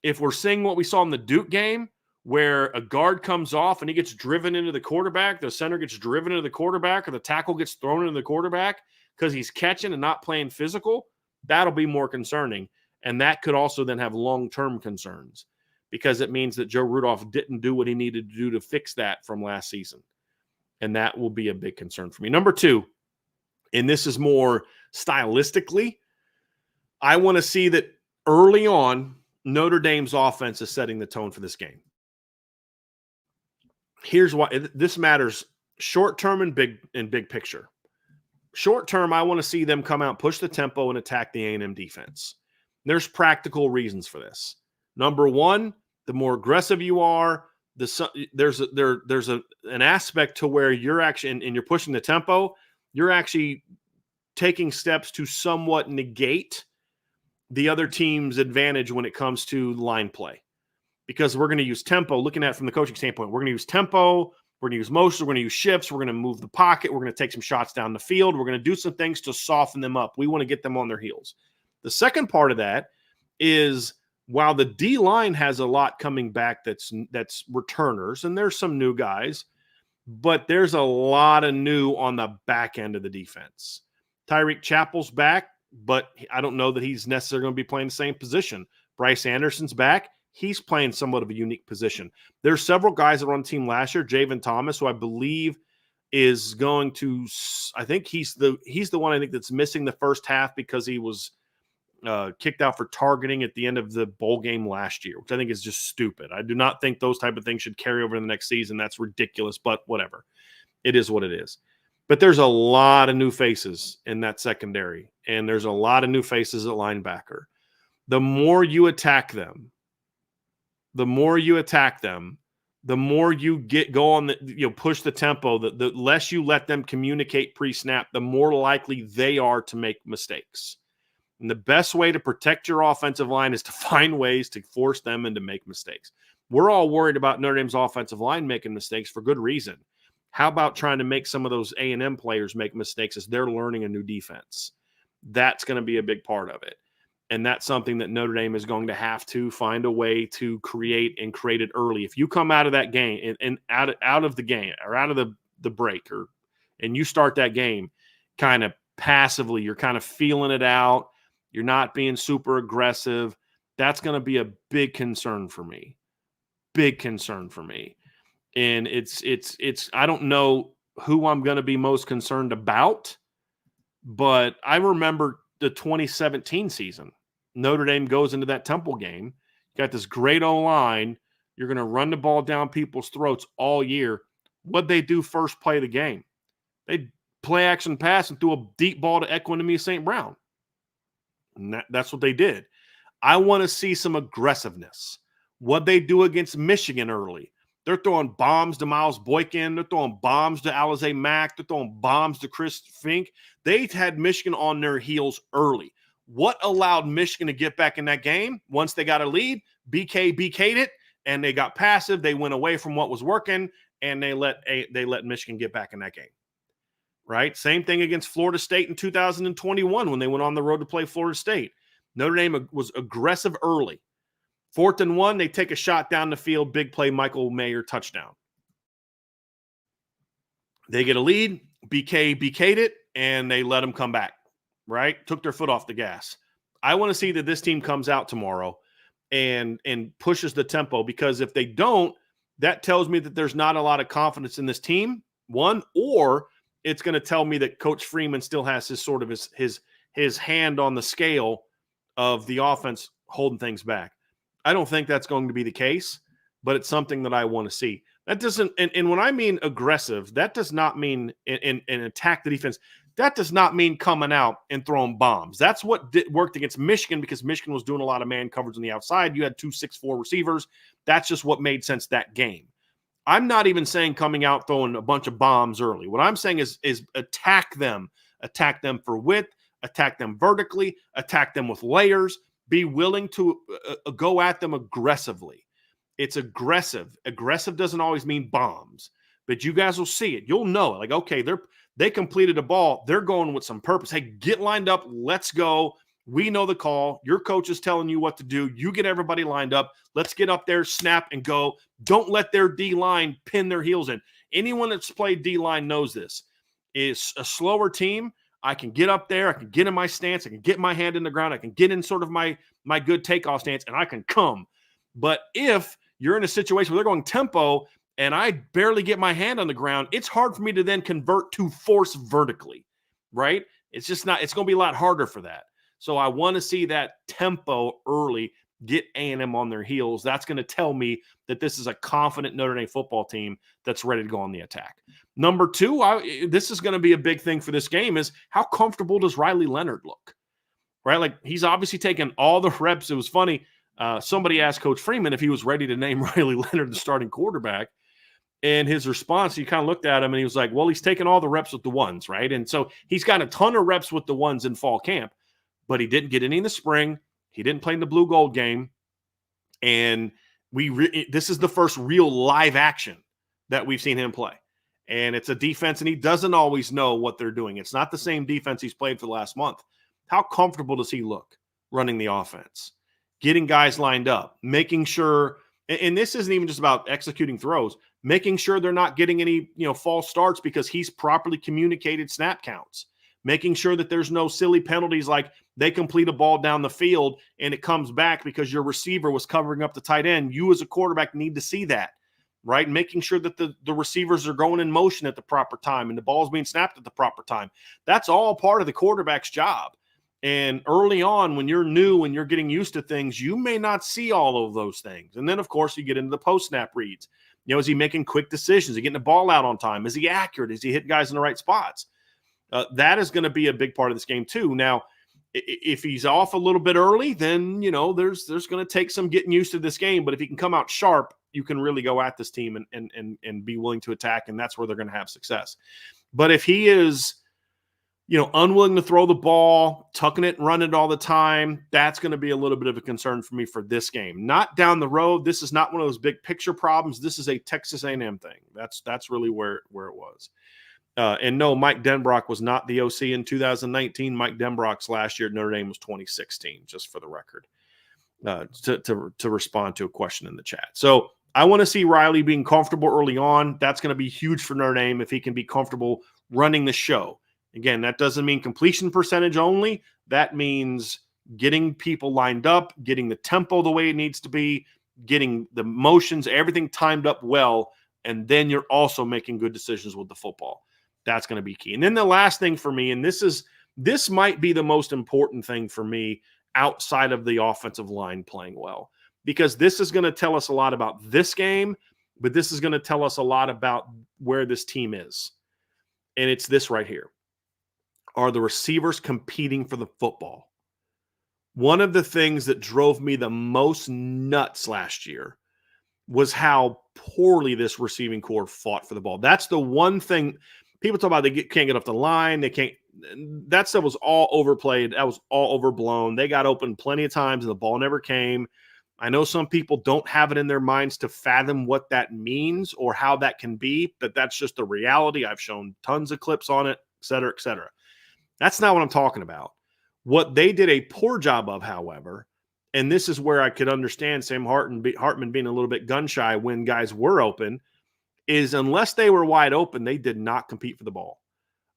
if we're seeing what we saw in the Duke game, where a guard comes off and he gets driven into the quarterback, the center gets driven into the quarterback, or the tackle gets thrown into the quarterback because he's catching and not playing physical, that'll be more concerning. And that could also then have long-term concerns, because it means that Joe Rudolph didn't do what he needed to do to fix that from last season. And that will be a big concern for me. Number 2, and this is more stylistically, I want to see that early on, Notre Dame's offense is setting the tone for this game. Here's why this matters: short term and big picture. Short term, I want to see them come out, push the tempo, and attack the A&M defense. There's practical reasons for this. Number 1, the more aggressive you are, there's an aspect to where you're actually, and you're pushing the tempo, you're actually taking steps to somewhat negate the other team's advantage when it comes to line play. Because we're going to use tempo, looking at it from the coaching standpoint, we're going to use tempo, we're going to use motion, we're going to use shifts, we're going to move the pocket, we're going to take some shots down the field, we're going to do some things to soften them up. We want to get them on their heels. The second part of that is, while the D-line has a lot coming back that's returners, and there's some new guys, but there's a lot of new on the back end of the defense. Tyreek Chappell's back, but I don't know that he's necessarily going to be playing the same position. Bryce Anderson's back. He's playing somewhat of a unique position. There's several guys that were on the team last year. Javen Thomas, who I believe is going to – I think he's the one I think that's missing the first half because he was kicked out for targeting at the end of the bowl game last year, which I think is just stupid. I do not think those type of things should carry over in the next season. That's ridiculous, but whatever. It is what it is. But there's a lot of new faces in that secondary, and there's a lot of new faces at linebacker. The more you attack them, the more you go on push the tempo, the less you let them communicate pre-snap, the more likely they are to make mistakes. And the best way to protect your offensive line is to find ways to force them into make mistakes. We're all worried about Notre Dame's offensive line making mistakes for good reason. How about trying to make some of those A&M players make mistakes as they're learning a new defense? That's going to be a big part of it. And that's something that Notre Dame is going to have to find a way to create it early. If you come out of that game and out of the game or out of the break, and you start that game kind of passively, you're kind of feeling it out, you're not being super aggressive, that's going to be a big concern for me. Big concern for me. And it's I don't know who I'm going to be most concerned about, but I remember the 2017 season. Notre Dame goes into that Temple game. You got this great O-line. You're going to run the ball down people's throats all year. What'd they do first play of the game? They play action pass and threw a deep ball to Equinemi St. Brown. And that's what they did. I want to see some aggressiveness. What'd they do against Michigan early? They're throwing bombs to Miles Boykin. They're throwing bombs to Alize Mack. They're throwing bombs to Chris Fink. They had Michigan on their heels early. What allowed Michigan to get back in that game? Once they got a lead, BK'd it, and they got passive. They went away from what was working, and they let Michigan get back in that game. Right? Same thing against Florida State in 2021 when they went on the road to play Florida State. Notre Dame was aggressive early. 4th and 1, they take a shot down the field, big play, Michael Mayer, touchdown. They get a lead, BK'd it, and they let them come back, right? Took their foot off the gas. I want to see that this team comes out tomorrow and pushes the tempo, because if they don't, that tells me that there's not a lot of confidence in this team, one, or it's going to tell me that Coach Freeman still has his hand on the scale of the offense holding things back. I don't think that's going to be the case, but it's something that I want to see. That doesn't, and when I mean aggressive, that does not mean and attack the defense. That does not mean coming out and throwing bombs. That's what worked against Michigan, because Michigan was doing a lot of man coverage on the outside. You had 2 6'4" receivers. That's just what made sense that game. I'm not even saying coming out throwing a bunch of bombs early. What I'm saying is attack them for width, attack them vertically, attack them with layers. Be willing to go at them aggressively. It's aggressive. Aggressive doesn't always mean bombs, but you guys will see it. You'll know it. Like, okay, they completed a ball. They're going with some purpose. Hey, get lined up. Let's go. We know the call. Your coach is telling you what to do. You get everybody lined up. Let's get up there, snap, and go. Don't let their D-line pin their heels in. Anyone that's played D-line knows this. Is a slower team, I can get up there. I can get in my stance. I can get my hand in the ground. I can get in sort of my good takeoff stance, and I can come. But if you're in a situation where they're going tempo and I barely get my hand on the ground, it's hard for me to then convert to force vertically, right? It's just not – it's going to be a lot harder for that. So I want to see that tempo early, get A&M on their heels. That's going to tell me that this is a confident Notre Dame football team that's ready to go on the attack. Number two, this is going to be a big thing for this game, is how comfortable does Riley Leonard look, right? Like, he's obviously taken all the reps. It was funny. Somebody asked Coach Freeman if he was ready to name Riley Leonard the starting quarterback. And his response, he kind of looked at him and he was like, well, he's taken all the reps with the ones, right? And so he's got a ton of reps with the ones in fall camp, but he didn't get any in the spring. He didn't play in the blue gold game. And this is the first real live action that we've seen him play. And it's a defense, and he doesn't always know what they're doing. It's not the same defense he's played for the last month. How comfortable does he look running the offense, getting guys lined up, making sure, and this isn't even just about executing throws, making sure they're not getting any, false starts because he's properly communicated snap counts, making sure that there's no silly penalties like they complete a ball down the field and it comes back because your receiver was covering up the tight end. You as a quarterback need to see that, right? And making sure that the receivers are going in motion at the proper time and the ball's being snapped at the proper time. That's all part of the quarterback's job. And early on, when you're new and you're getting used to things, you may not see all of those things. And then, of course, you get into the post-snap reads. Is he making quick decisions? Is he getting the ball out on time? Is he accurate? Is he hitting guys in the right spots? That is going to be a big part of this game too. Now, if he's off a little bit early, then, there's going to take some getting used to this game. But if he can come out sharp, you can really go at this team and be willing to attack, and that's where they're going to have success. But if he is, unwilling to throw the ball, tucking it and running it all the time, that's going to be a little bit of a concern for me for this game. Not down the road. This is not one of those big picture problems. This is a Texas A&M thing. That's really where it was. And no, Mike Denbrock was not the OC in 2019. Mike Denbrock's last year at Notre Dame was 2016, just for the record, to respond to a question in the chat. So I want to see Riley being comfortable early on. That's going to be huge for Notre Dame if he can be comfortable running the show. Again, that doesn't mean completion percentage only. That means getting people lined up, getting the tempo the way it needs to be, getting the motions, everything timed up well, and then you're also making good decisions with the football. That's going to be key. And then the last thing for me, and this might be the most important thing for me outside of the offensive line playing well, because this is going to tell us a lot about this game, but this is going to tell us a lot about where this team is. And it's this right here. Are the receivers competing for the football? One of the things that drove me the most nuts last year was how poorly this receiving corps fought for the ball. That's the one thing people talk about. They can't get off the line. They can't. That stuff was all overplayed. That was all overblown. They got open plenty of times and the ball never came. I know some people don't have it in their minds to fathom what that means or how that can be, but that's just the reality. I've shown tons of clips on it, et cetera, et cetera. That's not what I'm talking about. What they did a poor job of, however, and this is where I could understand Sam Hartman being a little bit gun-shy when guys were open, is unless they were wide open, they did not compete for the ball.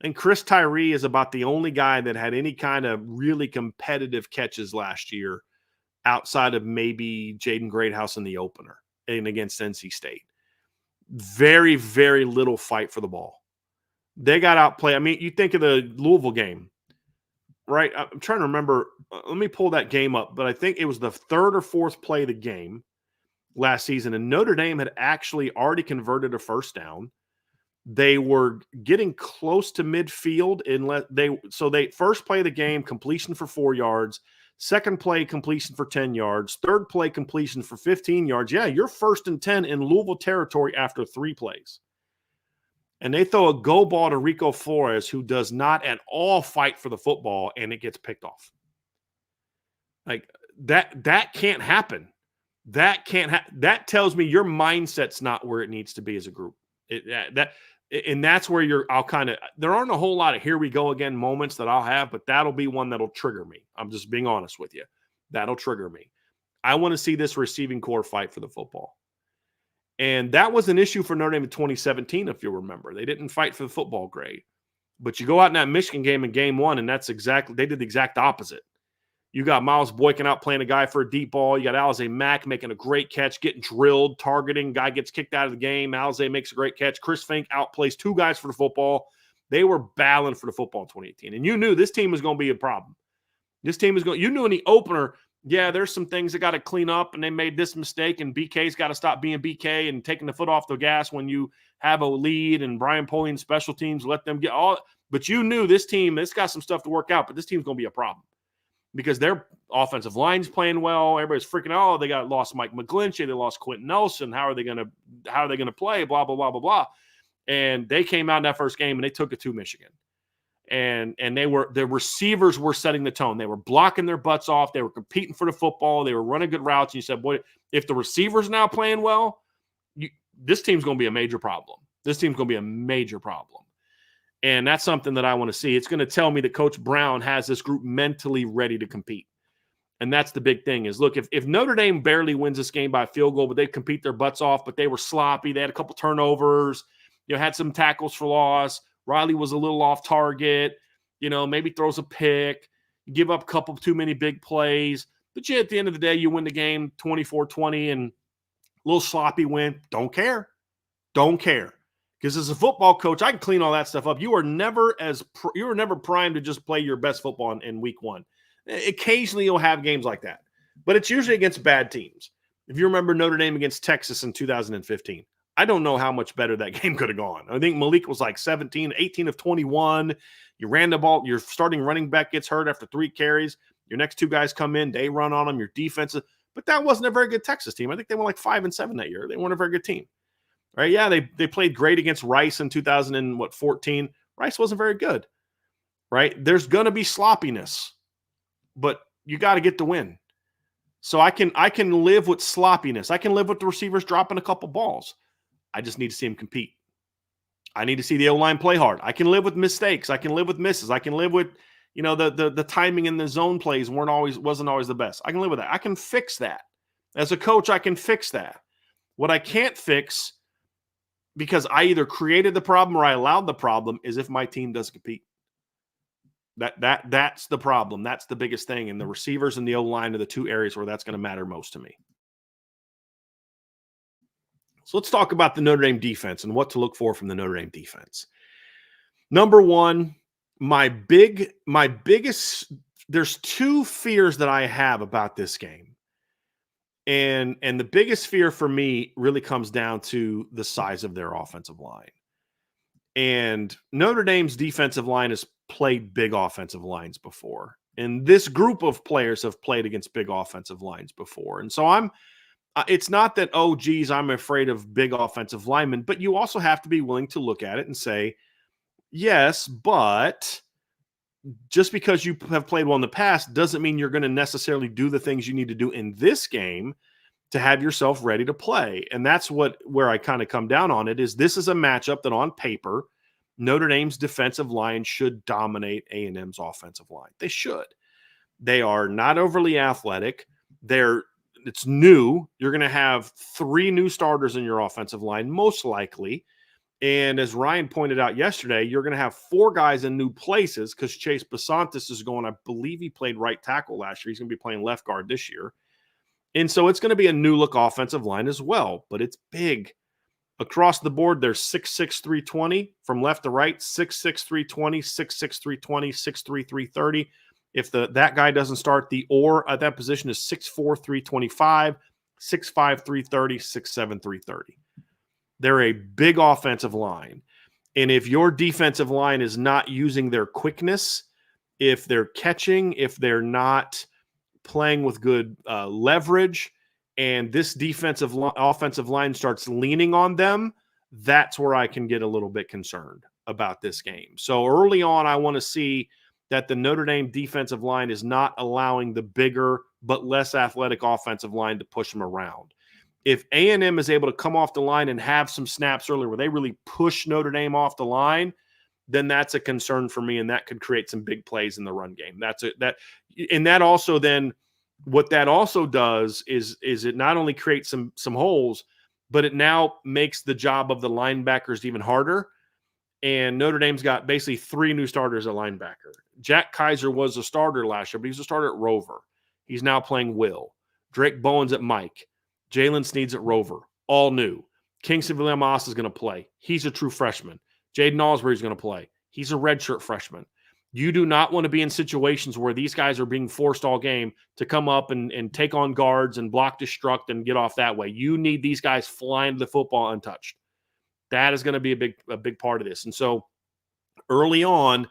And Chris Tyree is about the only guy that had any kind of really competitive catches last year outside of maybe Jaden Greathouse in the opener and against NC State. Very, very little fight for the ball. They got outplayed. I mean, you think of the Louisville game, right? I'm trying to remember. Let me pull that game up, but I think it was the third or fourth play of the game last season, and Notre Dame had actually already converted a first down. They were getting close to midfield they first play of the game, completion for 4 yards, second play completion for 10 yards, third play completion for 15 yards. Yeah, you're 1st and 10 in Louisville territory after 3 plays. And they throw a go ball to Rico Flores, who does not at all fight for the football, and it gets picked off. Like that can't happen. That tells me your mindset's not where it needs to be as a group. And that's where there aren't a whole lot of here we go again moments that I'll have, but that'll be one that'll trigger me. I'm just being honest with you. That'll trigger me. I want to see this receiving core fight for the football. And that was an issue for Notre Dame in 2017, if you'll remember. They didn't fight for the football grade. But you go out in that Michigan game in game 1, and they did the exact opposite. You got Miles Boykin out playing a guy for a deep ball. You got Alize Mack making a great catch, getting drilled, targeting. Guy gets kicked out of the game. Alize makes a great catch. Chris Fink outplays 2 guys for the football. They were battling for the football in 2018. And you knew this team was going to be a problem. You knew in the opener, yeah, there's some things that got to clean up, and they made this mistake, and BK's got to stop being BK and taking the foot off the gas when you have a lead, and Bryan Polian special teams, let them get all. But you knew this team, it's got some stuff to work out, but this team's going to be a problem. Because their offensive line's playing well. Everybody's freaking out. They lost Mike McGlinchey. They lost Quentin Nelson. How are they going to play? Blah, blah, blah, blah, blah. And they came out in that first game, and they took it to Michigan. And the receivers were setting the tone. They were blocking their butts off. They were competing for the football. They were running good routes. And you said, boy, if the receivers now playing well, this team's going to be a major problem. This team's going to be a major problem. And that's something that I want to see. It's going to tell me that Coach Brown has this group mentally ready to compete. And that's the big thing is, look, if Notre Dame barely wins this game by a field goal, but they compete their butts off, but they were sloppy, they had a couple turnovers, had some tackles for loss, Riley was a little off target, maybe throws a pick, give up a couple too many big plays. But at the end of the day, you win the game 24-20 and a little sloppy win. Don't care. Because as a football coach, I can clean all that stuff up. You are never primed to just play your best football in week 1. Occasionally you'll have games like that, but it's usually against bad teams. If you remember Notre Dame against Texas in 2015, I don't know how much better that game could have gone. I think Malik was like 18 of 21. You ran the ball. Your starting running back gets hurt after 3 carries. Your next 2 guys come in. They run on them. Your defense. But that wasn't a very good Texas team. I think they went like 5-7 that year. They weren't a very good team. Right? Yeah, they played great against Rice in 2014. Rice wasn't very good. Right? There's going to be sloppiness, but you got to get the win. So I can live with sloppiness. I can live with the receivers dropping a couple balls. I just need to see them compete. I need to see the O-line play hard. I can live with mistakes. I can live with misses. I can live with, the timing in the zone plays wasn't always the best. I can live with that. I can fix that. As a coach, I can fix that. What I can't fix, because I either created the problem or I allowed the problem, is if my team doesn't compete. That's the problem. That's the biggest thing. And the receivers and the O-line are the 2 areas where that's going to matter most to me. So let's talk about the Notre Dame defense and what to look for from the Notre Dame defense. Number 1, my biggest, there's 2 fears that I have about this game. And the biggest fear for me really comes down to the size of their offensive line. And Notre Dame's defensive line has played big offensive lines before. And this group of players have played against big offensive lines before. And so it's not that, oh, geez, I'm afraid of big offensive linemen, but you also have to be willing to look at it and say, yes, but just because you have played well in the past doesn't mean you're going to necessarily do the things you need to do in this game to have yourself ready to play. And that's where I kind of come down on it, is this is a matchup that on paper, Notre Dame's defensive line should dominate A&M's offensive line. They should. They are not overly athletic. It's new. You're going to have 3 new starters in your offensive line, most likely. And as Ryan pointed out yesterday, you're going to have 4 guys in new places because Chase Basantis is going, I believe he played right tackle last year. He's going to be playing left guard this year. And so it's going to be a new look offensive line as well, but it's big. Across the board, there's 6'6", 320 from left to right, 6'6", 320, 6'6", 320, 6'3", 330. If that guy doesn't start, the or at that position is 6'4", 325, 6'5", 330, 6'7", 330. They're a big offensive line. And if your defensive line is not using their quickness, if they're catching, if they're not playing with good leverage, and this offensive line starts leaning on them, that's where I can get a little bit concerned about this game. So early on, I want to see that the Notre Dame defensive line is not allowing the bigger but less athletic offensive line to push them around. If A&M is able to come off the line and have some snaps earlier where they really push Notre Dame off the line, then that's a concern for me, and that could create some big plays in the run game. That also then what that also does is it not only creates some holes, but it now makes the job of the linebackers even harder. And Notre Dame's got basically 3 new starters at linebacker. Jack Kaiser was a starter last year, but he's a starter at Rover. He's now playing Will. Drake Bowen's at Mike. Jalen Sneed's at Rover. All new. Kingston Villemas is going to play. He's a true freshman. Jaden Osbury's going to play. He's a redshirt freshman. You do not want to be in situations where these guys are being forced all game to come up and take on guards and block destruct and get off that way. You need these guys flying the football untouched. That is going to be a big part of this. And so early on,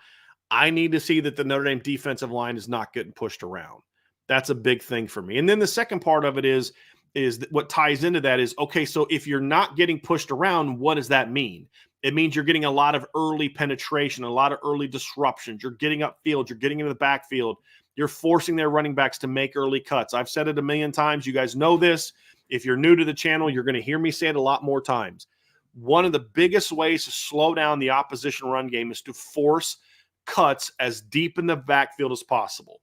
I need to see that the Notre Dame defensive line is not getting pushed around. That's a big thing for me. And then the second part of it is what ties into that is, okay, so if you're not getting pushed around, what does that mean? It means you're getting a lot of early penetration, a lot of early disruptions. You're getting upfield. You're getting into the backfield. You're forcing their running backs to make early cuts. I've said it a million times. You guys know this. If you're new to the channel, you're going to hear me say it a lot more times. One of the biggest ways to slow down the opposition run game is to force cuts as deep in the backfield as possible.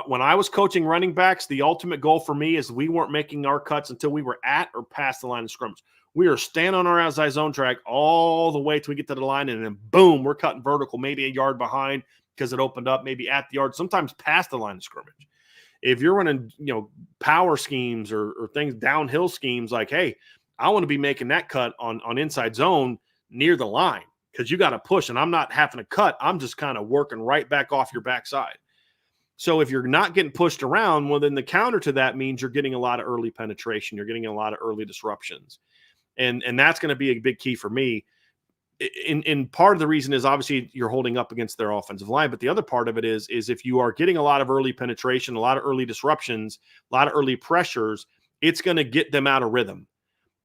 When I was coaching running backs, the ultimate goal for me is we weren't making our cuts until we were at or past the line of scrimmage. We are standing on our outside zone track all the way till we get to the line, and then boom, we're cutting vertical, maybe a yard behind because it opened up, maybe at the yard, sometimes past the line of scrimmage. If you're running, power schemes or things, downhill schemes, like, hey, I want to be making that cut on inside zone near the line because you got to push, and I'm not having to cut. I'm just kind of working right back off your backside. So if you're not getting pushed around, well, then the counter to that means you're getting a lot of early penetration. You're getting a lot of early disruptions. And that's going to be a big key for me. In part of the reason is obviously you're holding up against their offensive line, but the other part of it is if you are getting a lot of early penetration, a lot of early disruptions, a lot of early pressures, it's going to get them out of rhythm.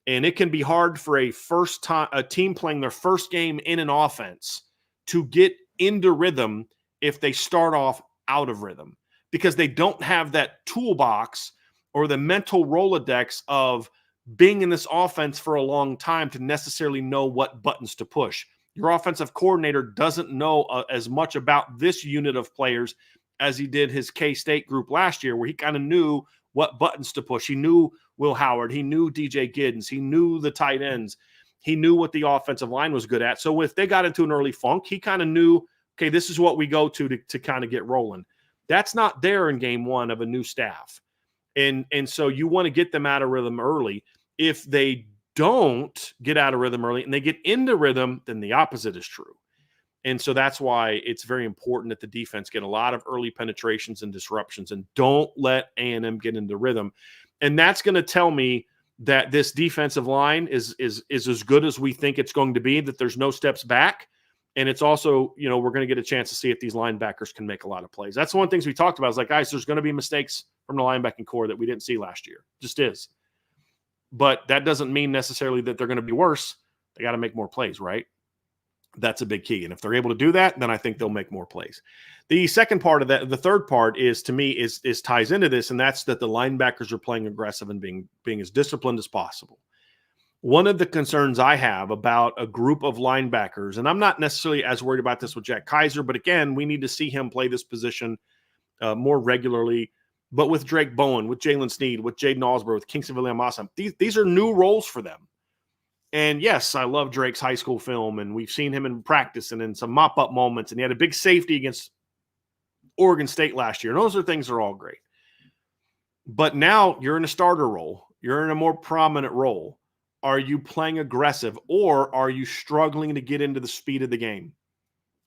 And it can be hard for a team playing their first game in an offense to get into rhythm if they start off out of rhythm because they don't have that toolbox or the mental Rolodex of being in this offense for a long time to necessarily know what buttons to push. Your offensive coordinator doesn't know as much about this unit of players as he did his K-State group last year, where he kind of knew what buttons to push. He knew Will Howard. He knew DJ Giddens. He knew the tight ends. He knew what the offensive line was good at. So if they got into an early funk, he kind of knew, okay, this is what we go to kind of get rolling. That's not there in game one of a new staff. And so you want to get them out of rhythm early. If they don't get out of rhythm early and they get into rhythm, then the opposite is true. And so that's why it's very important that the defense get a lot of early penetrations and disruptions and don't let A&M get into rhythm. And that's going to tell me that this defensive line is as good as we think it's going to be, that there's no steps back. And it's also, we're going to get a chance to see if these linebackers can make a lot of plays. That's one of the things we talked about. Is like, guys, there's going to be mistakes from the linebacking core that we didn't see last year. Just is. But that doesn't mean necessarily that they're going to be worse. They got to make more plays, right? That's a big key. And if they're able to do that, then I think they'll make more plays. The second part of that, the third part is, to me, is ties into this, and that's that the linebackers are playing aggressive and being as disciplined as possible. One of the concerns I have about a group of linebackers, and I'm not necessarily as worried about this with Jack Kaiser, but again, we need to see him play this position more regularly. But with Drake Bowen, with Jalen Sneed, with Jaden Osbury, with Kingston Villemas, these are new roles for them. And yes, I love Drake's high school film, and we've seen him in practice and in some mop-up moments, and he had a big safety against Oregon State last year. And those are things that are all great. But now you're in a starter role. You're in a more prominent role. Are you playing aggressive, or are you struggling to get into the speed of the game?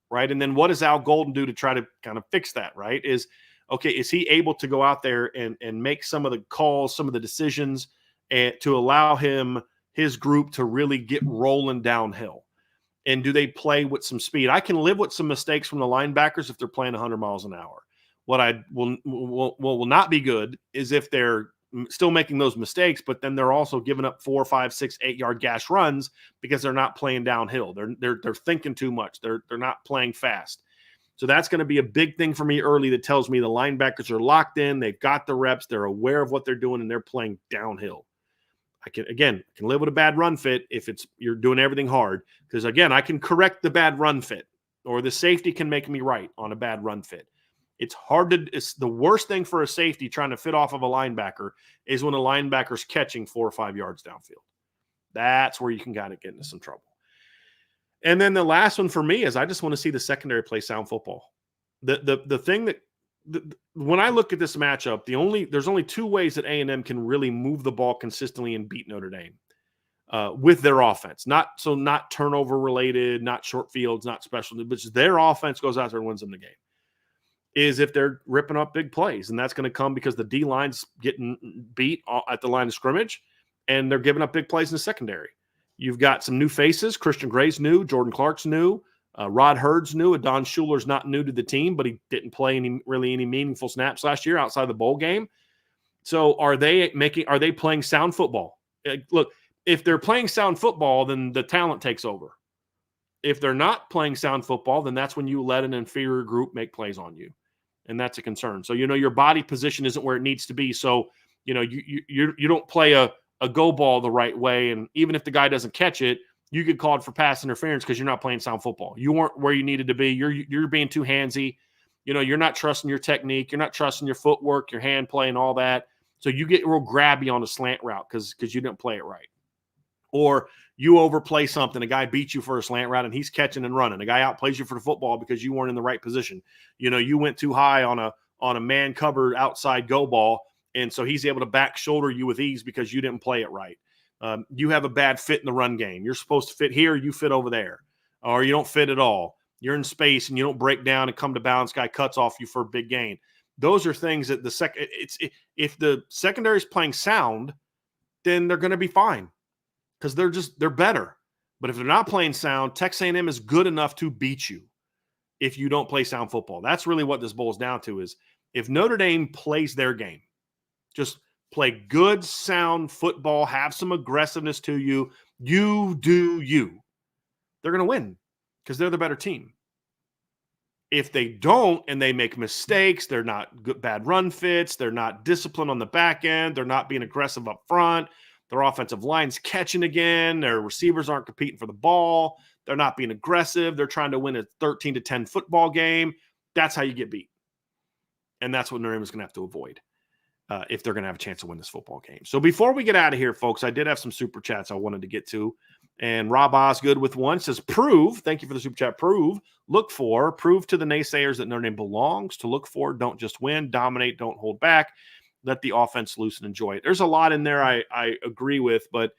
Right. And then what does Al Golden do to try to kind of fix that? Right. Is he able to go out there and make some of the calls, some of the decisions, and to allow his group to really get rolling downhill? And do they play with some speed? I can live with some mistakes from the linebackers if they're playing 100 miles an hour. What I will not be good is if they're still making those mistakes, but then they're also giving up 4, 5, 6, 8-yard gash runs because they're not playing downhill. They're thinking too much. They're not playing fast. So that's going to be a big thing for me early that tells me the linebackers are locked in. They've got the reps. They're aware of what they're doing, and they're playing downhill. I can live with a bad run fit if you're doing everything hard, because again, I can correct the bad run fit, or the safety can make me right on a bad run fit. It's the worst thing for a safety trying to fit off of a linebacker is when a linebacker's catching 4 or 5 yards downfield. That's where you can kind of get into some trouble. And then the last one for me is I just want to see the secondary play sound football. The thing that when I look at this matchup, there's only two ways that A&M can really move the ball consistently and beat Notre Dame with their offense. Not turnover related, not short fields, not special, but just their offense goes out there and wins them the game. Is if they're ripping up big plays, and that's going to come because the D line's getting beat at the line of scrimmage, and they're giving up big plays in the secondary. You've got some new faces. Christian Gray's new. Jordan Clark's new. Rod Hurd's new. Adon Schuler's not new to the team, but he didn't play any meaningful snaps last year outside the bowl game. So are they playing sound football? Look, if they're playing sound football, then the talent takes over. If they're not playing sound football, then that's when you let an inferior group make plays on you. And that's a concern. So, your body position isn't where it needs to be. So, you don't play a go ball the right way. And even if the guy doesn't catch it, you get called for pass interference because you're not playing sound football. You weren't where you needed to be. You're being too handsy. You're not trusting your technique. You're not trusting your footwork, your hand play, and all that. So you get real grabby on a slant route because you didn't play it right. Or you overplay something. A guy beats you for a slant route and he's catching and running. A guy outplays you for the football because you weren't in the right position. You went too high on a man covered outside go ball, and so he's able to back shoulder you with ease because you didn't play it right. You have a bad fit in the run game. You're supposed to fit here, you fit over there, or you don't fit at all. You're in space and you don't break down and come to balance. Guy cuts off you for a big gain. Those are things that if the secondary is playing sound, then they're going to be fine because they're better. But if they're not playing sound, Texas A&M is good enough to beat you if you don't play sound football. That's really what this boils down to, is if Notre Dame plays their game, just play good, sound football, have some aggressiveness to you, they're going to win because they're the better team. If they don't and they make mistakes, they're not good, bad run fits, they're not disciplined on the back end, they're not being aggressive up front, their offensive line's catching again, their receivers aren't competing for the ball, they're not being aggressive, they're trying to win a 13-10 football game, that's how you get beat. And that's what Notre Dame is going to have to avoid if they're going to have a chance to win this football game. So before we get out of here, folks, I did have some super chats I wanted to get to. And Rob Osgood with one says, prove, thank you for the super chat, prove to the naysayers that Notre Dame belongs to look for, don't just win, dominate, don't hold back, let the offense loose and enjoy it. There's a lot in there I agree with, but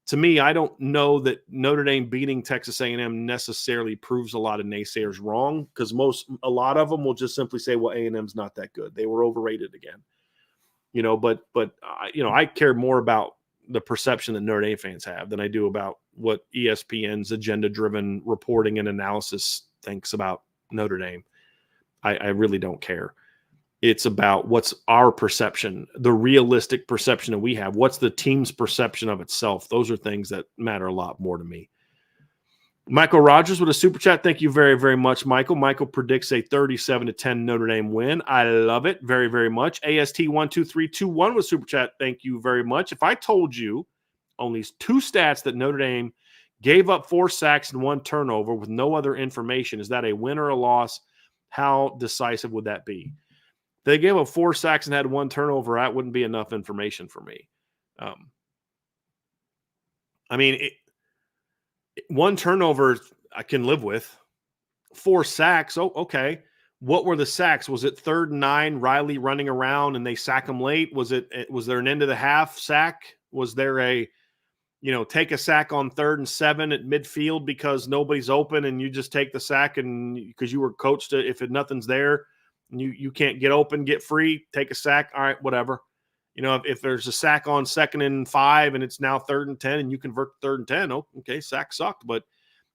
to me, I don't know that Notre Dame beating Texas A&M necessarily proves a lot of naysayers wrong, because a lot of them will just simply say, well, A&M's not that good. They were overrated again. But I care more about the perception that Notre Dame fans have than I do about what ESPN's agenda-driven reporting and analysis thinks about Notre Dame. I really don't care. It's about what's our perception, the realistic perception that we have. What's the team's perception of itself? Those are things that matter a lot more to me. Michael Rogers with a super chat. Thank you very, very much, Michael. Michael predicts a 37-10 Notre Dame win. I love it very, very much. AST12321 with super chat. Thank you very much. If I told you on these two stats that Notre Dame gave up 4 sacks and 1 turnover with no other information, is that a win or a loss? How decisive would that be? They gave up 4 sacks and had 1 turnover. That wouldn't be enough information for me. One turnover I can live with. 4 sacks. Oh, okay. What were the sacks? Was it 3rd and 9, Riley running around and they sack him late? Was there an end of the half sack? Was there a, take a sack on 3rd and 7 at midfield because nobody's open and you just take the sack and because you were coached to, if nothing's there and you can't get open, get free, take a sack. All right, whatever. If there's a sack on 2nd and 5 and it's now 3rd and 10 and you convert 3rd and 10, oh, okay, sack sucked, but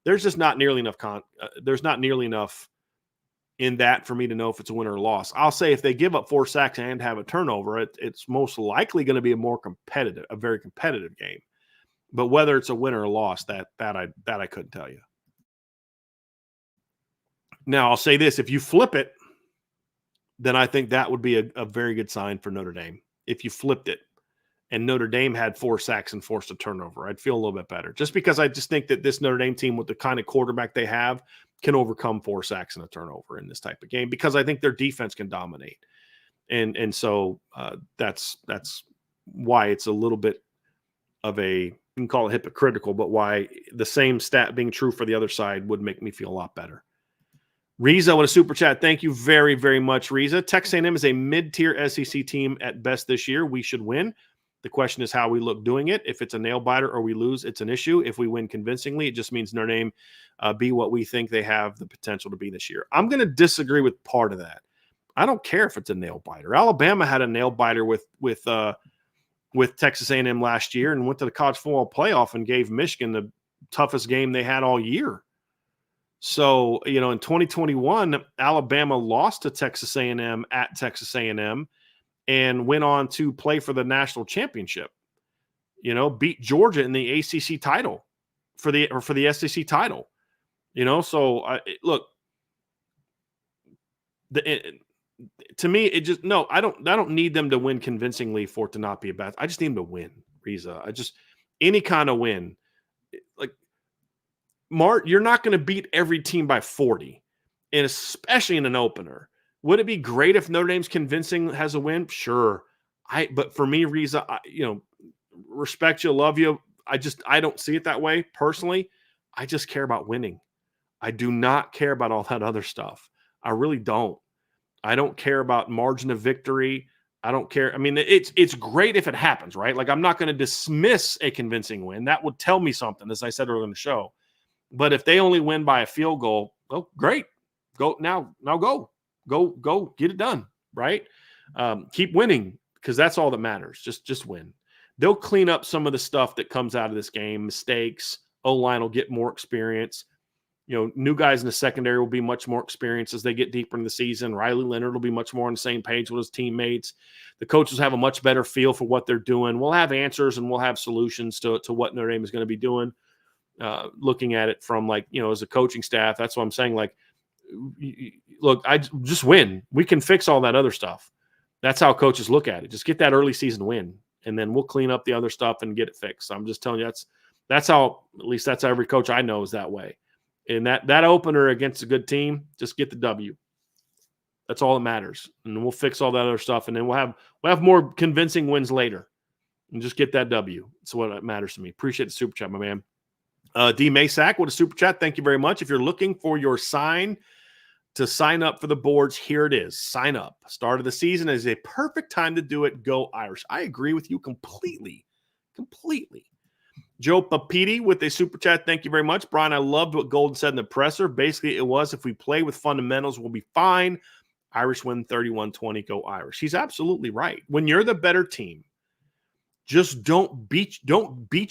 there's just not nearly enough there's not nearly enough in that for me to know if it's a win or a loss. I'll say if they give up 4 sacks and have a turnover, it's most likely going to be a very competitive game. But whether it's a win or a loss, that I couldn't tell you. Now I'll say this: if you flip it, then I think that would be a very good sign for Notre Dame. If you flipped it and Notre Dame had 4 sacks and forced a turnover, I'd feel a little bit better. Just because I just think that this Notre Dame team, with the kind of quarterback they have, can overcome 4 sacks and a turnover in this type of game, because I think their defense can dominate. And so that's why it's a little bit of a, you can call it hypocritical, but why the same stat being true for the other side would make me feel a lot better. Riza with a super chat. Thank you very, very much, Riza. Texas A&M is a mid-tier SEC team at best this year. We should win. The question is how we look doing it. If it's a nail biter or we lose, it's an issue. If we win convincingly, it just means Notre Dame be what we think they have the potential to be this year. I'm going to disagree with part of that. I don't care if it's a nail biter. Alabama had a nail biter with Texas A&M last year and went to the college football playoff and gave Michigan the toughest game they had all year. So, in 2021, Alabama lost to Texas A&M at Texas A&M and went on to play for the national championship. Beat Georgia in the ACC title for the SEC title. So look, to me, it just, no, I don't need them to win convincingly for it to not be a bad. I just need them to win, Riza. Any kind of win. Like, Mart, you're not going to beat every team by 40, and especially in an opener. Would it be great if Notre Dame's convincing has a win? Sure. But for me, Riza, respect you, love you. I don't see it that way personally. I just care about winning. I do not care about all that other stuff. I really don't. I don't care about margin of victory. I don't care. I mean, it's great if it happens, right? Like, I'm not going to dismiss a convincing win. That would tell me something, as I said earlier in the show. But if they only win by a field goal, well, great. Go now. Go get it done, right? Keep winning, because that's all that matters. Just win. They'll clean up some of the stuff that comes out of this game, mistakes. O-line will get more experience. New guys in the secondary will be much more experienced as they get deeper in the season. Riley Leonard will be much more on the same page with his teammates. The coaches have a much better feel for what they're doing. We'll have answers and we'll have solutions to what Notre Dame is going to be doing. Looking at it from, as a coaching staff, that's what I'm saying. Like, look, I just win. We can fix all that other stuff. That's how coaches look at it. Just get that early season win, and then we'll clean up the other stuff and get it fixed. I'm just telling you, that's how, at least that's how every coach I know is that way. And that opener against a good team, just get the W. That's all that matters. And we'll fix all that other stuff, and then we'll have more convincing wins later. And just get that W. That's what matters to me. Appreciate the super chat, my man. D. Masak with a super chat. Thank you very much. If you're looking for your sign to sign up for the boards, here it is. Sign up. Start of the season is a perfect time to do it. Go Irish. I agree with you completely. Joe Papiti with a super chat. Thank you very much. Bryan, I loved what Golden said in the presser. Basically, it was, if we play with fundamentals, we'll be fine. Irish win 31-20. Go Irish. He's absolutely right. When you're the better team, just don't beat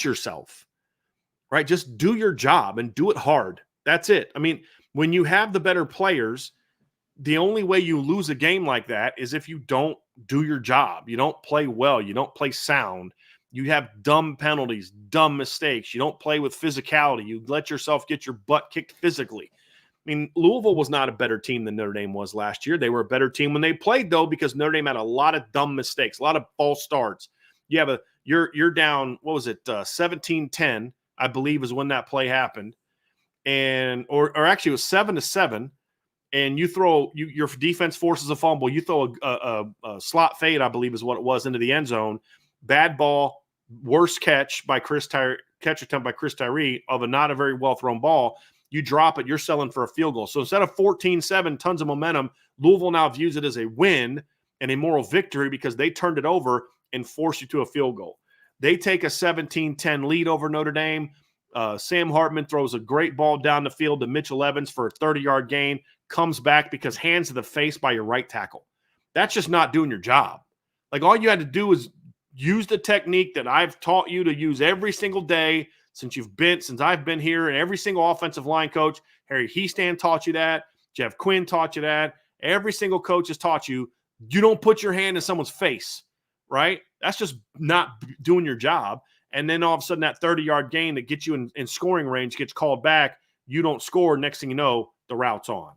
yourself. Right? Just do your job and do it hard. That's it. I mean, when you have the better players, the only way you lose a game like that is if you don't do your job. You don't play well. You don't play sound. You have dumb penalties, dumb mistakes. You don't play with physicality. You let yourself get your butt kicked physically. I mean, Louisville was not a better team than Notre Dame was last year. They were a better team when they played, though, because Notre Dame had a lot of dumb mistakes, a lot of false starts. You have you're down, what was it, 17-10. I believe is when that play happened. And or actually it was 7-7. And you throw your defense forces a fumble. You throw a slot fade, I believe is what it was, into the end zone. Bad ball. worst catch attempt by Chris Tyree of a not a very well thrown ball. You drop it, you're selling for a field goal. So instead of 14-7, tons of momentum, Louisville now views it as a win and a moral victory because they turned it over and forced you to a field goal. They take a 17-10 lead over Notre Dame. Sam Hartman throws a great ball down the field to Mitchell Evans for a 30-yard gain, comes back because hands to the face by your right tackle. That's just not doing your job. Like, all you had to do is use the technique that I've taught you to use every single day since I've been here, and every single offensive line coach. Harry Heastan taught you that. Jeff Quinn taught you that. Every single coach has taught you don't put your hand in someone's face, right? That's just not doing your job. And then all of a sudden that 30-yard gain that gets you in scoring range gets called back. You don't score. Next thing you know, the route's on.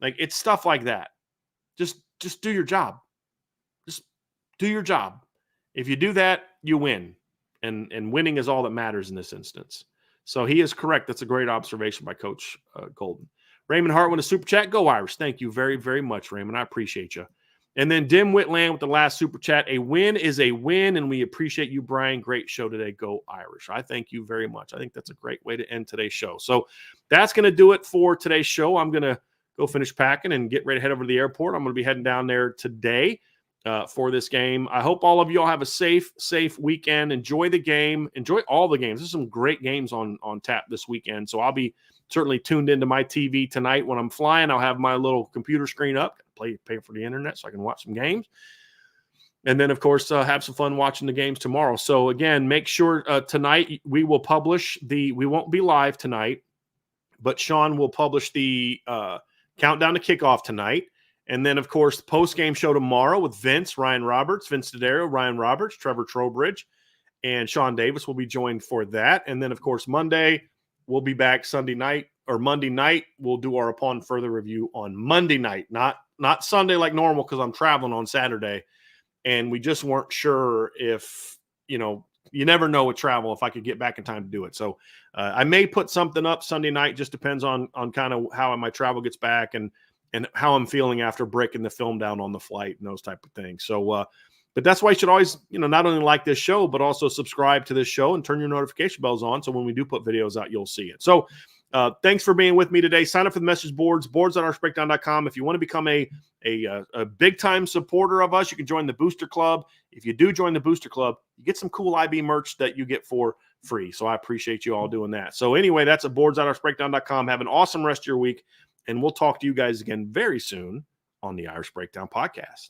Like, it's stuff like that. Just do your job. Just do your job. If you do that, you win. And winning is all that matters in this instance. So he is correct. That's a great observation by Coach Golden. Raymond Hart with a super chat. Go Irish. Thank you very, very much, Raymond. I appreciate you. And then Dim Whitland with the last super chat. A win is a win, and we appreciate you, Bryan. Great show today. Go Irish. I thank you very much. I think that's a great way to end today's show. So that's going to do it for today's show. I'm going to go finish packing and get ready to head over to the airport. I'm going to be heading down there today for this game. I hope all of you all have a safe weekend. Enjoy the game. Enjoy all the games. There's some great games on tap this weekend. So I'll be certainly tuned into my TV tonight. When I'm flying, I'll have my little computer screen up, pay for the internet so I can watch some games. And then, of course, have some fun watching the games tomorrow. So, again, make sure tonight we will publish we won't be live tonight, but Sean will publish the countdown to kickoff tonight. And then, of course, the post-game show tomorrow with Vince D'Addario, Ryan Roberts, Trevor Trowbridge, and Sean Davis will be joined for that. And then, of course, Monday, we'll be back Monday night. We'll do our Upon Further review on Monday night, not Sunday like normal because I'm traveling on Saturday. And we just weren't sure if, you never know with travel if I could get back in time to do it. So I may put something up Sunday night. Just depends on kind of how my travel gets back and how I'm feeling after breaking the film down on the flight and those type of things. So, but that's why you should always, not only like this show, but also subscribe to this show and turn your notification bells on. So when we do put videos out, you'll see it. So thanks for being with me today. Sign up for the message boards, boards.irishbreakdown.com. If you want to become a big time supporter of us, you can join the Booster Club. If you do join the Booster Club, you get some cool IB merch that you get for free. So I appreciate you all doing that. So anyway, that's at boards.irishbreakdown.com. Have an awesome rest of your week. And we'll talk to you guys again very soon on the Irish Breakdown Podcast.